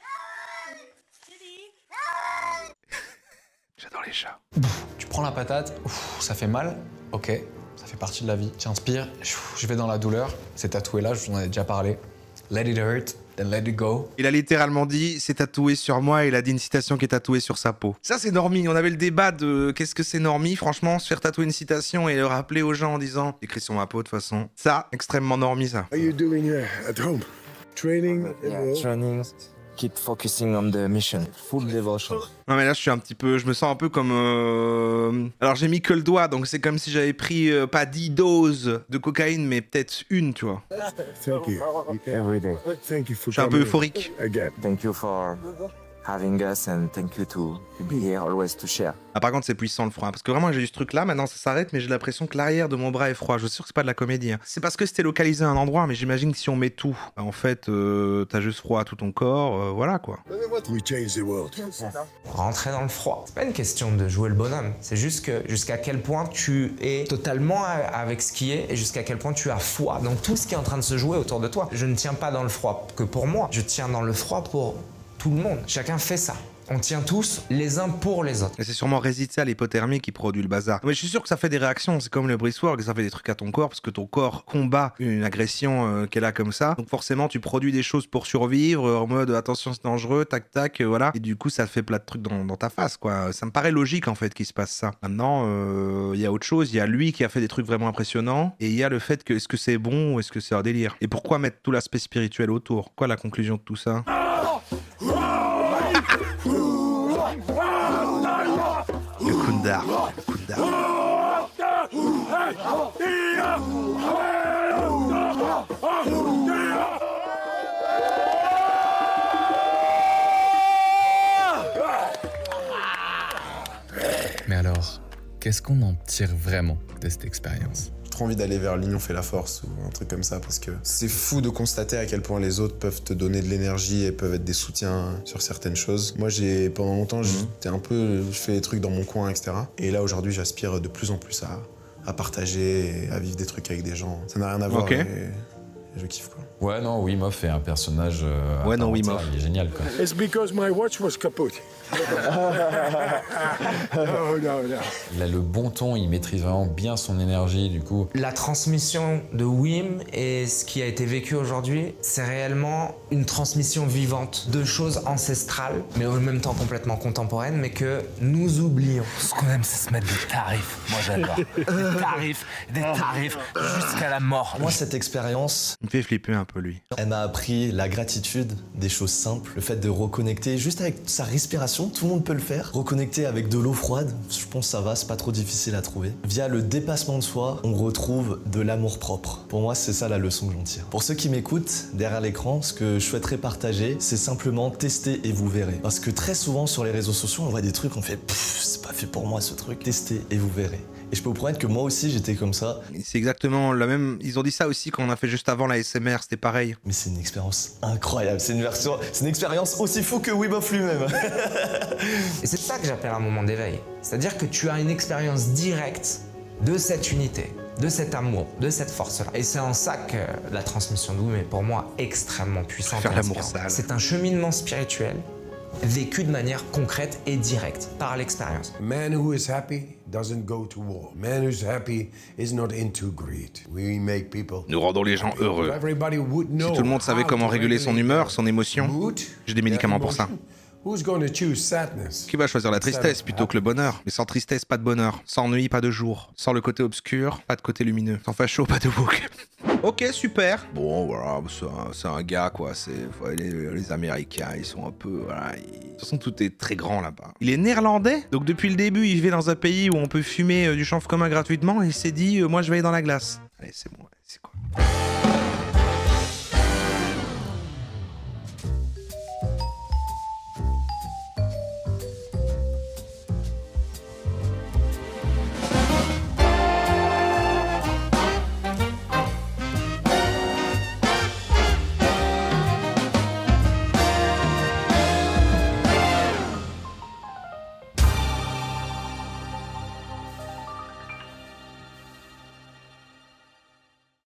J'adore les chats. Tu prends la patate, ça fait mal, ok, ça fait partie de la vie. Tu inspires, je vais dans la douleur, c'est tatoué là, je vous en ai déjà parlé. Let it hurt, then let it go. Il a littéralement dit, c'est tatoué sur moi, et il a dit une citation qui est tatouée sur sa peau. Ça c'est normie, on avait le débat de qu'est-ce que c'est normie, franchement, se faire tatouer une citation et le rappeler aux gens en disant, écrit sur ma peau de toute façon. Ça, extrêmement normie ça. What are you doing at home? Training? Training. Keep focusing on the mission. Full devotion. Non mais là je suis un petit peu, je me sens un peu comme alors j'ai mis que le doigt, donc c'est comme si j'avais pris pas 10 doses de cocaïne mais peut-être une, tu vois. Thank you. Every day. Thank you for je suis un peu euphorique. Again. Thank you for having us and thank you to be here always to share. Ah par contre c'est puissant le froid, parce que vraiment j'ai eu ce truc là, maintenant ça s'arrête mais j'ai l'impression que l'arrière de mon bras est froid, je suis sûr que c'est pas de la comédie. Hein. C'est parce que c'était localisé à un endroit, mais j'imagine que si on met tout, en fait t'as juste froid à tout ton corps, voilà quoi. We change the world. Rentrer dans le froid, c'est pas une question de jouer le bonhomme, c'est juste que jusqu'à quel point tu es totalement avec ce qui est et jusqu'à quel point tu as foi dans tout ce qui est en train de se jouer autour de toi. Je ne tiens pas dans le froid que pour moi, je tiens dans le froid pour tout le monde. Chacun fait ça. On tient tous les uns pour les autres. Et c'est sûrement résister à l'hypothermie qui produit le bazar. Mais je suis sûr que ça fait des réactions, c'est comme le breathwork, ça fait des trucs à ton corps, parce que ton corps combat une agression qu'elle a comme ça. Donc forcément tu produis des choses pour survivre, en mode attention c'est dangereux, tac tac, voilà. Et du coup ça fait plein de trucs dans ta face quoi. Ça me paraît logique en fait qu'il se passe ça. Maintenant, il y a autre chose, il y a lui qui a fait des trucs vraiment impressionnants, et il y a le fait que est-ce que c'est bon ou est-ce que c'est un délire. Et pourquoi mettre tout l'aspect spirituel autour? Quoi la conclusion de tout ça? Le Kundar. Mais alors, qu'est-ce qu'on en tire vraiment de cette expérience? J'ai trop envie d'aller vers l'union fait la force ou un truc comme ça parce que c'est fou de constater à quel point les autres peuvent te donner de l'énergie et peuvent être des soutiens sur certaines choses. Moi pendant longtemps j'étais un peu, je fais des trucs dans mon coin etc. Et là aujourd'hui j'aspire de plus en plus à partager et à vivre des trucs avec des gens. Ça n'a rien à voir. Okay. Et je kiffe quoi. Ouais non, Wim Hof est un personnage Wim Hof. Il est génial quoi. It's because my watch was kaput. No. Il a le bon ton, il maîtrise vraiment bien son énergie du coup. La transmission de Wim et ce qui a été vécu aujourd'hui, c'est réellement une transmission vivante de choses ancestrales, mais en même temps complètement contemporaines, mais que nous oublions. Ce qu'on aime, c'est se mettre des tarifs. Moi, j'adore. Des tarifs jusqu'à la mort. Moi, cette expérience... Il me fait flipper un peu, lui. Elle m'a appris la gratitude, des choses simples, le fait de reconnecter juste avec sa respiration, tout le monde peut le faire. Reconnecter avec de l'eau froide, je pense que ça va, c'est pas trop difficile à trouver. Via le dépassement de soi, on retrouve de l'amour propre. Pour moi, c'est ça la leçon que j'en tire. Pour ceux qui m'écoutent, derrière l'écran, ce que je souhaiterais partager, c'est simplement tester et vous verrez. Parce que très souvent sur les réseaux sociaux, on voit des trucs, on fait c'est pas fait pour moi ce truc. Testez et vous verrez. Et je peux vous promettre que moi aussi j'étais comme ça. C'est exactement la même. Ils ont dit ça aussi quand on a fait juste avant la SMR, c'était pareil. Mais c'est une expérience incroyable. C'est une expérience aussi fou que Wim Hof lui-même. Et c'est ça que j'appelle un moment d'éveil. C'est-à-dire que tu as une expérience directe de cette unité, de cet amour, de cette force-là. Et c'est en ça que la transmission de Wim est pour moi extrêmement puissante. Faire l'amour sale. C'est un cheminement spirituel vécu de manière concrète et directe par l'expérience. Man who is happy doesn't go to war. Man who's happy is not into greed. We make people. Nous rendons les gens heureux. Si tout le monde savait comment réguler son humeur, son émotion, j'ai des médicaments pour ça. Qui va choisir la tristesse plutôt que le bonheur? Mais sans tristesse, pas de bonheur. Sans nuit, pas de jour. Sans le côté obscur, pas de côté lumineux. Sans facho, pas de woke. Ok, super. Bon, voilà, c'est un gars, quoi. Les Américains, ils sont un peu... Voilà, de toute façon, tout est très grand là-bas. Il est néerlandais, donc depuis le début, il vit dans un pays où on peut fumer du chanvre commun gratuitement, et il s'est dit, moi, je vais aller dans la glace. Allez, c'est bon.